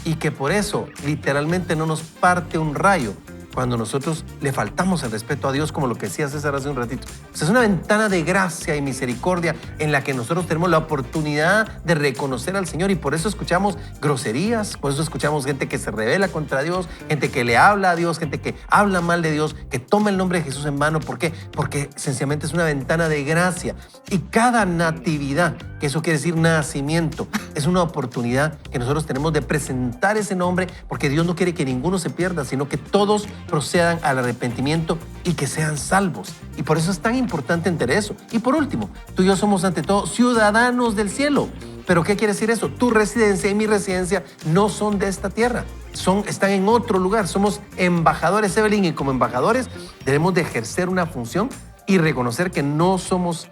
y que por eso literalmente no nos parte un rayo cuando nosotros le faltamos el respeto a Dios, como lo que decía César hace un ratito. O sea, es una ventana de gracia y misericordia en la que nosotros tenemos la oportunidad de reconocer al Señor y por eso escuchamos groserías, por eso escuchamos gente que se rebela contra Dios, gente que le habla a Dios, gente que habla mal de Dios, que toma el nombre de Jesús en vano. ¿Por qué? Porque sencillamente es una ventana de gracia y cada natividad, que eso quiere decir nacimiento, es una oportunidad que nosotros tenemos de presentar ese nombre porque Dios no quiere que ninguno se pierda, sino que todos procedan al arrepentimiento y que sean salvos. Y por eso es tan importante entender eso. Y por último, tú y yo somos ante todo ciudadanos del cielo. ¿Pero qué quiere decir eso? Tu residencia y mi residencia no son de esta tierra. Están en otro lugar. Somos embajadores, Evelyn, y como embajadores debemos de ejercer una función y reconocer que no somos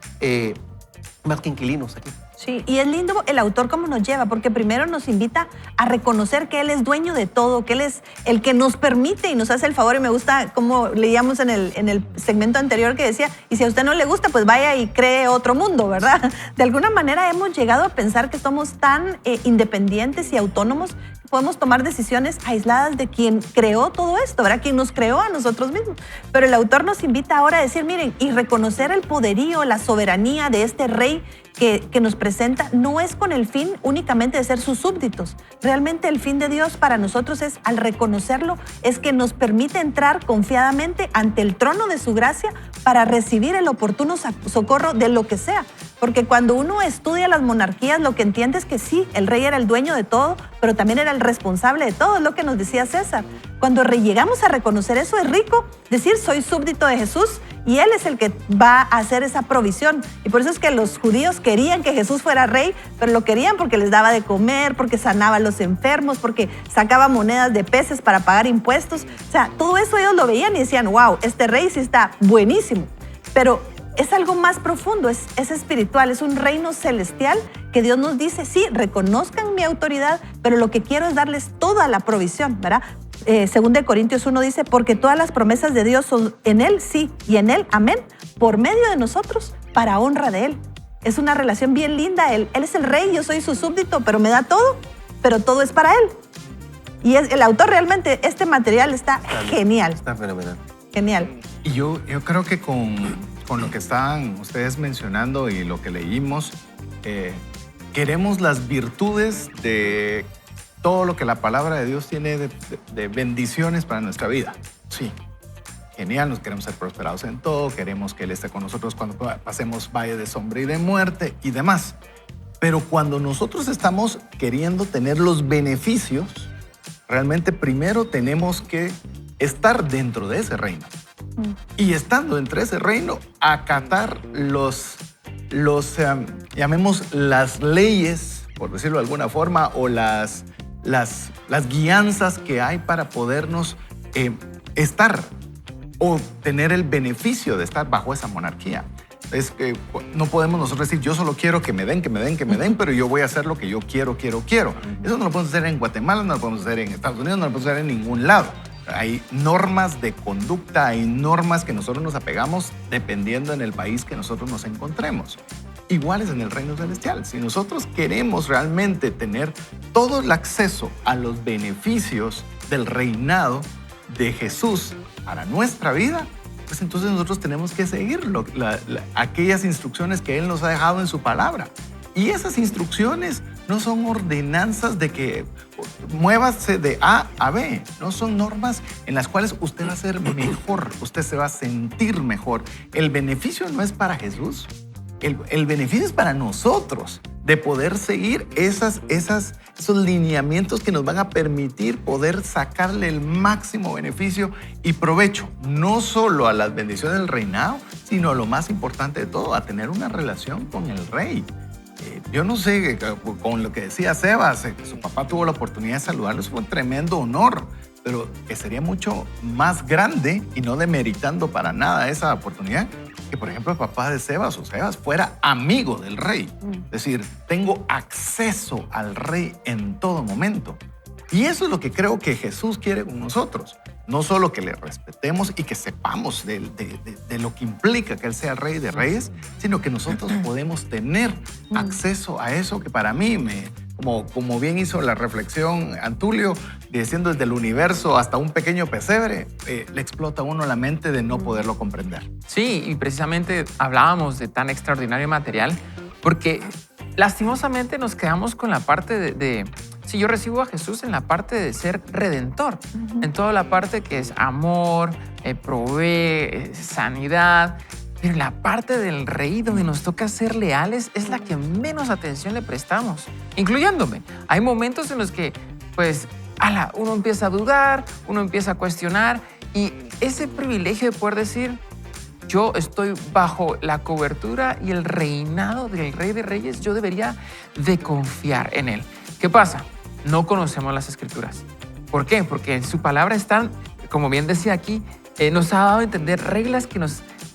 más que inquilinos aquí. Sí, y es lindo el autor cómo nos lleva, porque primero nos invita a reconocer que Él es dueño de todo, que Él es el que nos permite y nos hace el favor. Y me gusta como leíamos en el segmento anterior que decía, y si a usted no le gusta, pues vaya y cree otro mundo, ¿verdad? De alguna manera hemos llegado a pensar que somos tan independientes y autónomos que podemos tomar decisiones aisladas de quien creó todo esto, ¿verdad? Quien nos creó a nosotros mismos. Pero el autor nos invita ahora a decir, miren, y reconocer el poderío, la soberanía de este rey que nos presenta no es con el fin únicamente de ser sus súbditos. Realmente el fin de Dios para nosotros es, al reconocerlo, es que nos permite entrar confiadamente ante el trono de su gracia para recibir el oportuno socorro de lo que sea. Porque cuando uno estudia las monarquías, lo que entiende es que sí, el rey era el dueño de todo, pero también era el responsable de todo, es lo que nos decía César. Cuando llegamos a reconocer eso, es rico decir, soy súbdito de Jesús y Él es el que va a hacer esa provisión. Y por eso es que los judíos querían que Jesús fuera rey, pero lo querían porque les daba de comer, porque sanaba a los enfermos, porque sacaba monedas de peces para pagar impuestos. O sea, todo eso ellos lo veían y decían, wow, este rey sí está buenísimo. Pero es algo más profundo, es espiritual, es un reino celestial que Dios nos dice, sí, reconozcan mi autoridad, pero lo que quiero es darles toda la provisión, ¿verdad? Según de Corintios 1 dice, porque todas las promesas de Dios son en Él sí y en Él amén, por medio de nosotros, para honra de Él. Es una relación bien linda, Él es el rey, yo soy su súbdito, pero me da todo, pero todo es para Él. Y el autor realmente, este material está genial. Está fenomenal. Genial. Y yo creo que con lo que estaban ustedes mencionando y lo que leímos, queremos las virtudes de todo lo que la palabra de Dios tiene de bendiciones para nuestra vida. Sí, genial, nos queremos ser prosperados en todo, queremos que Él esté con nosotros cuando pasemos valle de sombra y de muerte y demás. Pero cuando nosotros estamos queriendo tener los beneficios, realmente primero tenemos que estar dentro de ese reino. Y estando entre ese reino, acatar llamemos las leyes, por decirlo de alguna forma, o las guianzas que hay para podernos estar o tener el beneficio de estar bajo esa monarquía. Es que no podemos nosotros decir, yo solo quiero que me den, pero yo voy a hacer lo que yo quiero. Eso no lo podemos hacer en Guatemala, no lo podemos hacer en Estados Unidos, no lo podemos hacer en ningún lado. Hay normas de conducta, hay normas que nosotros nos apegamos dependiendo en el país que nosotros nos encontremos. Iguales en el reino celestial. Si nosotros queremos realmente tener todo el acceso a los beneficios del reinado de Jesús para nuestra vida, pues entonces nosotros tenemos que seguir aquellas instrucciones que Él nos ha dejado en su palabra. Y esas instrucciones no son ordenanzas de que muévase de A a B. No son normas en las cuales usted va a ser mejor, usted se va a sentir mejor. El beneficio no es para Jesús. El beneficio es para nosotros de poder seguir esos lineamientos que nos van a permitir poder sacarle el máximo beneficio y provecho, no solo a las bendiciones del reinado, sino lo más importante de todo, a tener una relación con el rey. Yo no sé, con lo que decía Sebas, que su papá tuvo la oportunidad de saludarlo, eso fue un tremendo honor, pero que sería mucho más grande, y no demeritando para nada esa oportunidad, que por ejemplo el papá de Sebas o Sebas fuera amigo del rey. Es decir, tengo acceso al rey en todo momento. Y eso es lo que creo que Jesús quiere con nosotros. No solo que le respetemos y que sepamos de lo que implica que Él sea el Rey de Reyes, sino que nosotros podemos tener acceso a eso que para mí, como bien hizo la reflexión Antulio, diciendo desde el universo hasta un pequeño pesebre, le explota a uno la mente de no poderlo comprender. Sí, y precisamente hablábamos de tan extraordinario material porque lastimosamente nos quedamos con la parte de si yo recibo a Jesús en la parte de ser redentor, en toda la parte que es amor, provee, sanidad, pero la parte del rey donde nos toca ser leales es la que menos atención le prestamos, incluyéndome. Hay momentos en los que, pues, uno empieza a dudar, uno empieza a cuestionar y ese privilegio de poder decir, yo estoy bajo la cobertura y el reinado del Rey de Reyes, yo debería de confiar en Él. ¿Qué pasa? No conocemos las Escrituras. ¿Por qué? Porque en su palabra están, como bien decía aquí, nos ha dado a entender reglas que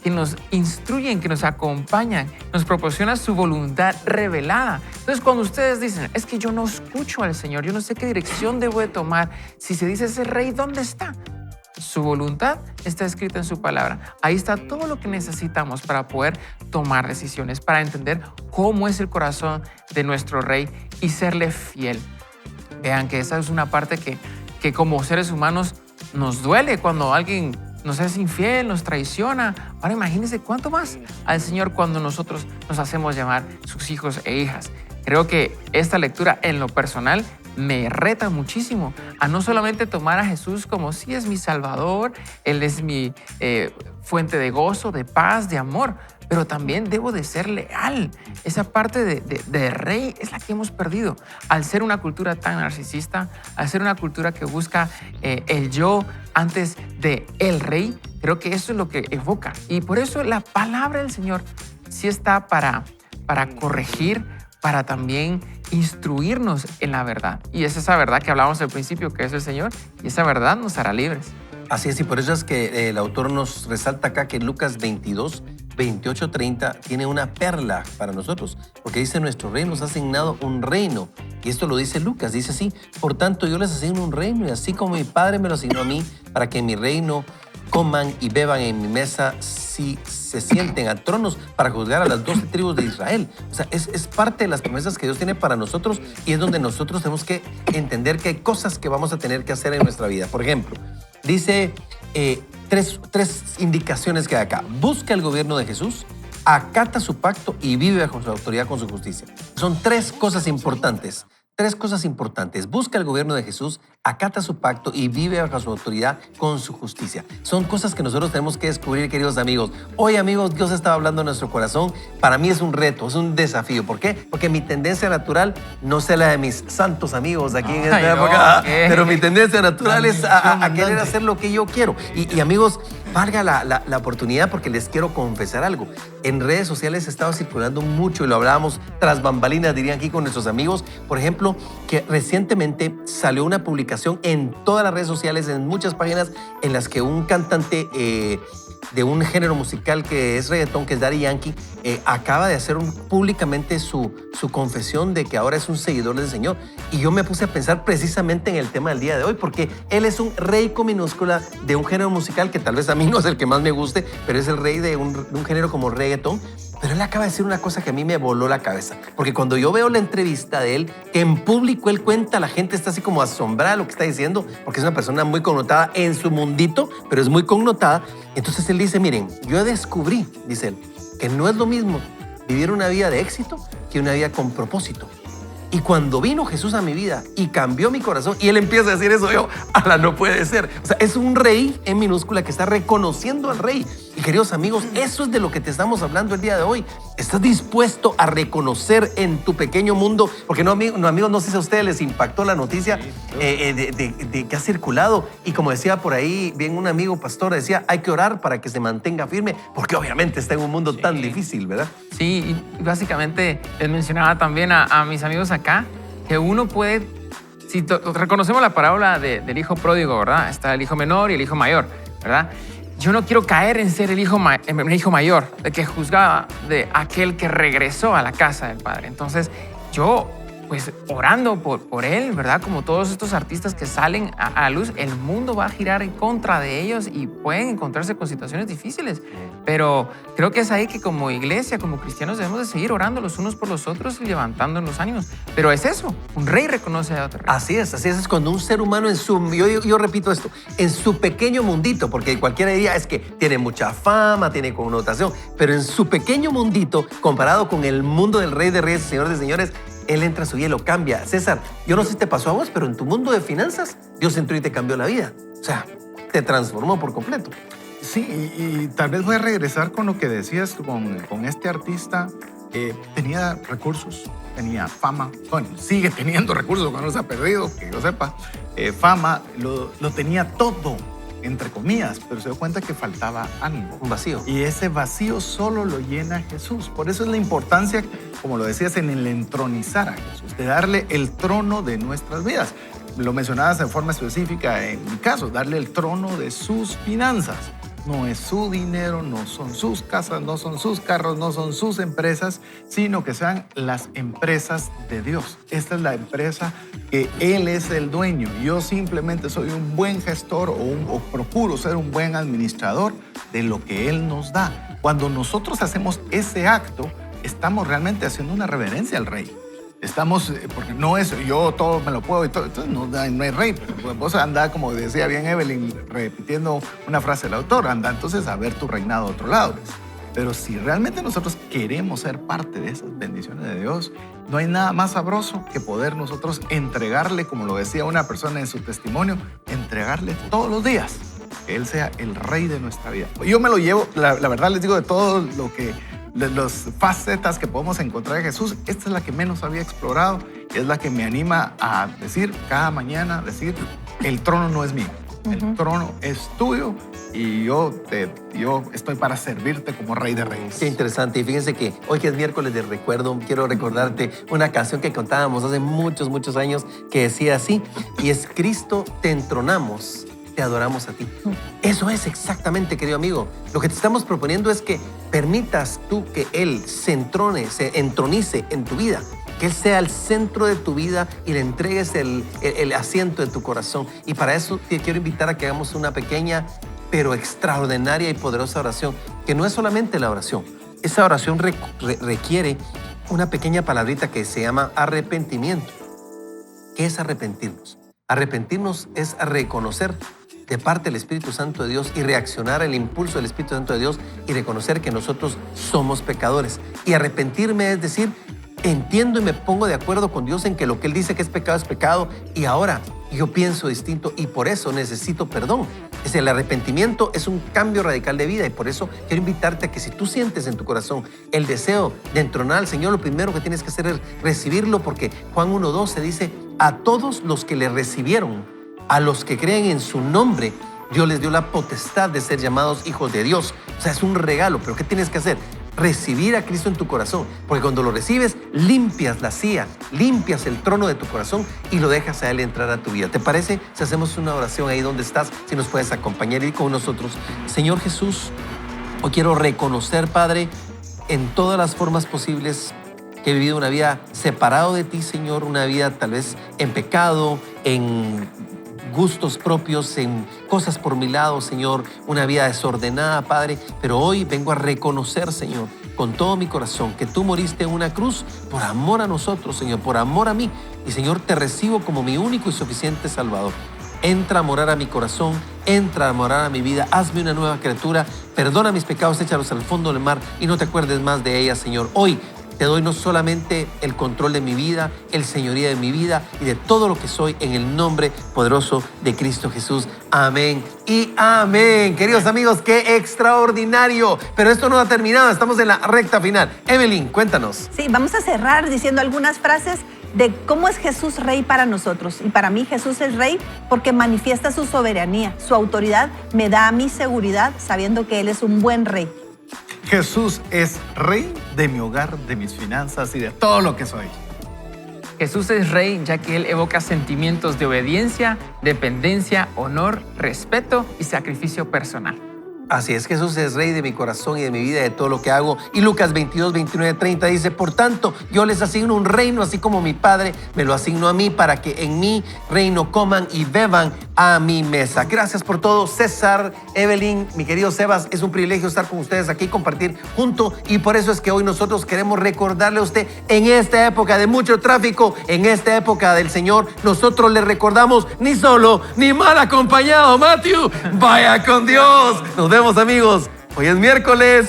que nos instruyen, que nos acompañan, nos proporciona su voluntad revelada. Entonces, cuando ustedes dicen, es que yo no escucho al Señor, yo no sé qué dirección debo de tomar, si se dice ese rey, ¿dónde está? Su voluntad está escrita en su palabra. Ahí está todo lo que necesitamos para poder tomar decisiones, para entender cómo es el corazón de nuestro rey y serle fiel. Vean que esa es una parte que como seres humanos nos duele cuando alguien nos es infiel, nos traiciona. Ahora imagínense cuánto más al Señor cuando nosotros nos hacemos llamar sus hijos e hijas. Creo que esta lectura en lo personal me reta muchísimo a no solamente tomar a Jesús como sí es mi Salvador, Él es mi fuente de gozo, de paz, de amor, pero también debo de ser leal. Esa parte de rey es la que hemos perdido. Al ser una cultura tan narcisista, al ser una cultura que busca el yo antes de el rey, creo que eso es lo que evoca. Y por eso la palabra del Señor sí está para corregir, para también instruirnos en la verdad. Y es esa verdad que hablábamos al principio, que es el Señor, y esa verdad nos hará libres. Así es, y por eso es que el autor nos resalta acá que Lucas 22, 28, 30 tiene una perla para nosotros, porque dice, nuestro rey nos ha asignado un reino. Y esto lo dice Lucas, dice así, por tanto yo les asigno un reino, y así como mi Padre me lo asignó a mí, para que en mi reino coman y beban en mi mesa, si se sienten a tronos para juzgar a las 12 tribus de Israel. O sea, es parte de las promesas que Dios tiene para nosotros, y es donde nosotros tenemos que entender que hay cosas que vamos a tener que hacer en nuestra vida. Por ejemplo, dice tres indicaciones que hay acá. Busca el gobierno de Jesús, acata su pacto y vive bajo su autoridad con su justicia. Son tres cosas importantes. Tres cosas importantes. Busca el gobierno de Jesús, acata su pacto y vive bajo su autoridad con su justicia. Son cosas que nosotros tenemos que descubrir, queridos amigos. Hoy, amigos, Dios estaba hablando en nuestro corazón. Para mí es un reto, es un desafío. ¿Por qué? Porque mi tendencia natural, no sé la de mis santos amigos aquí en esta época, pero mi tendencia natural es a querer hacer lo que yo quiero. Y amigos, valga la oportunidad, porque les quiero confesar algo. En redes sociales ha estado circulando mucho, y lo hablábamos tras bambalinas, dirían aquí con nuestros amigos. Por ejemplo, que recientemente salió una publicación en todas las redes sociales, en muchas páginas, en las que un cantante de un género musical que es reggaetón, que es Daddy Yankee, acaba de hacer públicamente su confesión de que ahora es un seguidor del Señor. Y yo me puse a pensar precisamente en el tema del día de hoy, porque él es un rey con minúscula de un género musical que tal vez a mí no es el que más me guste, pero es el rey de un género como reggaetón. Pero él acaba de decir una cosa que a mí me voló la cabeza, porque cuando yo veo la entrevista de él, que en público él cuenta, la gente está así como asombrada de lo que está diciendo, porque es una persona muy connotada en su mundito, pero es muy connotada. Entonces él dice, miren, yo descubrí, dice él, que no es lo mismo vivir una vida de éxito que una vida con propósito. Y cuando vino Jesús a mi vida y cambió mi corazón, y él empieza a decir eso, yo, ala, no puede ser. O sea, es un rey en minúscula que está reconociendo al rey. Y queridos amigos, eso es de lo que te estamos hablando el día de hoy. ¿Estás dispuesto a reconocer en tu pequeño mundo? Porque amigos, no sé si a ustedes les impactó la noticia de que ha circulado. Y como decía por ahí, bien un amigo pastor, decía, hay que orar para que se mantenga firme, porque obviamente está en un mundo tan difícil, ¿verdad? Sí, y básicamente les mencionaba también a mis amigos acá que uno puede, si reconocemos la parábola del hijo pródigo, ¿verdad? Está el hijo menor y el hijo mayor, ¿verdad? Yo no quiero caer en ser el hijo mayor, de que juzgaba de aquel que regresó a la casa del padre. Entonces, yo, pues, orando por él, ¿verdad? Como todos estos artistas que salen a la luz, el mundo va a girar en contra de ellos y pueden encontrarse con situaciones difíciles. Pero creo que es ahí que como iglesia, como cristianos, debemos de seguir orando los unos por los otros y levantando los ánimos. Pero es eso, un rey reconoce a otro rey. Así es cuando un ser humano yo repito esto, en su pequeño mundito, porque cualquiera diría es que tiene mucha fama, tiene connotación, pero en su pequeño mundito, comparado con el mundo del Rey de Reyes, Señor de Señores, él entra a su vida y lo cambia. César, yo no sé si te pasó a vos, pero en tu mundo de finanzas, Dios entró y te cambió la vida. O sea, te transformó por completo. Sí, y tal vez voy a regresar con lo que decías con este artista. Tenía recursos, tenía fama, bueno, sigue teniendo recursos cuando se ha perdido, que yo sepa. Fama, lo tenía todo, entre comillas, pero se dio cuenta que faltaba algo. Un vacío. Y ese vacío solo lo llena Jesús. Por eso es la importancia, como lo decías, en el entronizar a Jesús, de darle el trono de nuestras vidas. Lo mencionabas de forma específica en mi caso, darle el trono de sus finanzas. no es su dinero, no son sus casas, no son sus carros, no son sus empresas, sino que sean las empresas de Dios. Esta es la empresa que Él es el dueño. Yo simplemente soy un buen gestor o procuro ser un buen administrador de lo que Él nos da. Cuando nosotros hacemos ese acto, estamos realmente haciendo una reverencia al Rey. Estamos, porque no es yo todo me lo puedo y todo, entonces no hay rey. Vos andás, como decía bien Evelyn, repitiendo una frase del autor, anda entonces a ver tu reinado a otro lado. Pero si realmente nosotros queremos ser parte de esas bendiciones de Dios, no hay nada más sabroso que poder nosotros entregarle, como lo decía una persona en su testimonio, entregarle todos los días, que Él sea el Rey de nuestra vida. Yo me lo llevo, la verdad les digo, de todo lo que de las facetas que podemos encontrar de Jesús, esta es la que menos había explorado, es la que me anima a decir cada mañana, el trono no es mío, el trono es tuyo y yo estoy para servirte como Rey de Reyes. Qué interesante. Y fíjense que hoy que es miércoles de recuerdo, quiero recordarte una canción que contábamos hace muchos, muchos años que decía así, y es: Cristo, te entronamos, te adoramos a ti. Eso es exactamente, querido amigo. Lo que te estamos proponiendo es que permitas tú que Él se entronice en tu vida, que Él sea el centro de tu vida y le entregues el asiento de tu corazón. Y para eso te quiero invitar a que hagamos una pequeña pero extraordinaria y poderosa oración, que no es solamente la oración. Esa oración requiere una pequeña palabrita que se llama arrepentimiento. ¿Qué es arrepentirnos? Arrepentirnos es reconocer de parte del Espíritu Santo de Dios y reaccionar al impulso del Espíritu Santo de Dios y reconocer que nosotros somos pecadores. Y arrepentirme es decir, entiendo y me pongo de acuerdo con Dios en que lo que Él dice que es pecado y ahora yo pienso distinto y por eso necesito perdón. El arrepentimiento es un cambio radical de vida y por eso quiero invitarte a que si tú sientes en tu corazón el deseo de entronar al Señor, lo primero que tienes que hacer es recibirlo, porque Juan 1:12 dice: a todos los que le recibieron, a los que creen en su nombre, Dios les dio la potestad de ser llamados hijos de Dios. O sea, es un regalo, pero ¿qué tienes que hacer? Recibir a Cristo en tu corazón, porque cuando lo recibes, limpias la silla, limpias el trono de tu corazón y lo dejas a Él entrar a tu vida. ¿Te parece si hacemos una oración ahí donde estás? Si nos puedes acompañar y con nosotros. Señor Jesús, hoy quiero reconocer, Padre, en todas las formas posibles que he vivido una vida separado de ti, Señor, una vida tal vez en pecado, en gustos propios, en cosas por mi lado, Señor, una vida desordenada, Padre, pero hoy vengo a reconocer, Señor, con todo mi corazón, que tú moriste en una cruz por amor a nosotros, Señor, por amor a mí, y Señor, te recibo como mi único y suficiente Salvador. Entra a morar a mi corazón, entra a morar a mi vida, hazme una nueva criatura, perdona mis pecados, échalos al fondo del mar y no te acuerdes más de ellas, Señor. Hoy te doy no solamente el control de mi vida, el señoría de mi vida y de todo lo que soy en el nombre poderoso de Cristo Jesús. Amén y amén. Queridos amigos, qué extraordinario. Pero esto no ha terminado, estamos en la recta final. Evelyn, cuéntanos. Sí, vamos a cerrar diciendo algunas frases de cómo es Jesús Rey para nosotros. Y para mí Jesús es Rey porque manifiesta su soberanía, su autoridad me da a mí seguridad sabiendo que Él es un buen Rey. Jesús es Rey de mi hogar, de mis finanzas y de todo lo que soy. Jesús es Rey ya que Él evoca sentimientos de obediencia, dependencia, honor, respeto y sacrificio personal. Así es, Jesús es Rey de mi corazón y de mi vida y de todo lo que hago. Y Lucas 22, 29, 30 dice: por tanto, yo les asigno un reino, así como mi Padre me lo asignó a mí, para que en mi reino coman y beban a mi mesa. Gracias por todo, César, Evelyn, mi querido Sebas. Es un privilegio estar con ustedes aquí, compartir junto. Y por eso es que hoy nosotros queremos recordarle a usted, en esta época de mucho tráfico, en esta época del Señor, nosotros le recordamos: ni solo ni mal acompañado. Matthew, vaya con Dios. Nos vemos, amigos. Hoy es miércoles.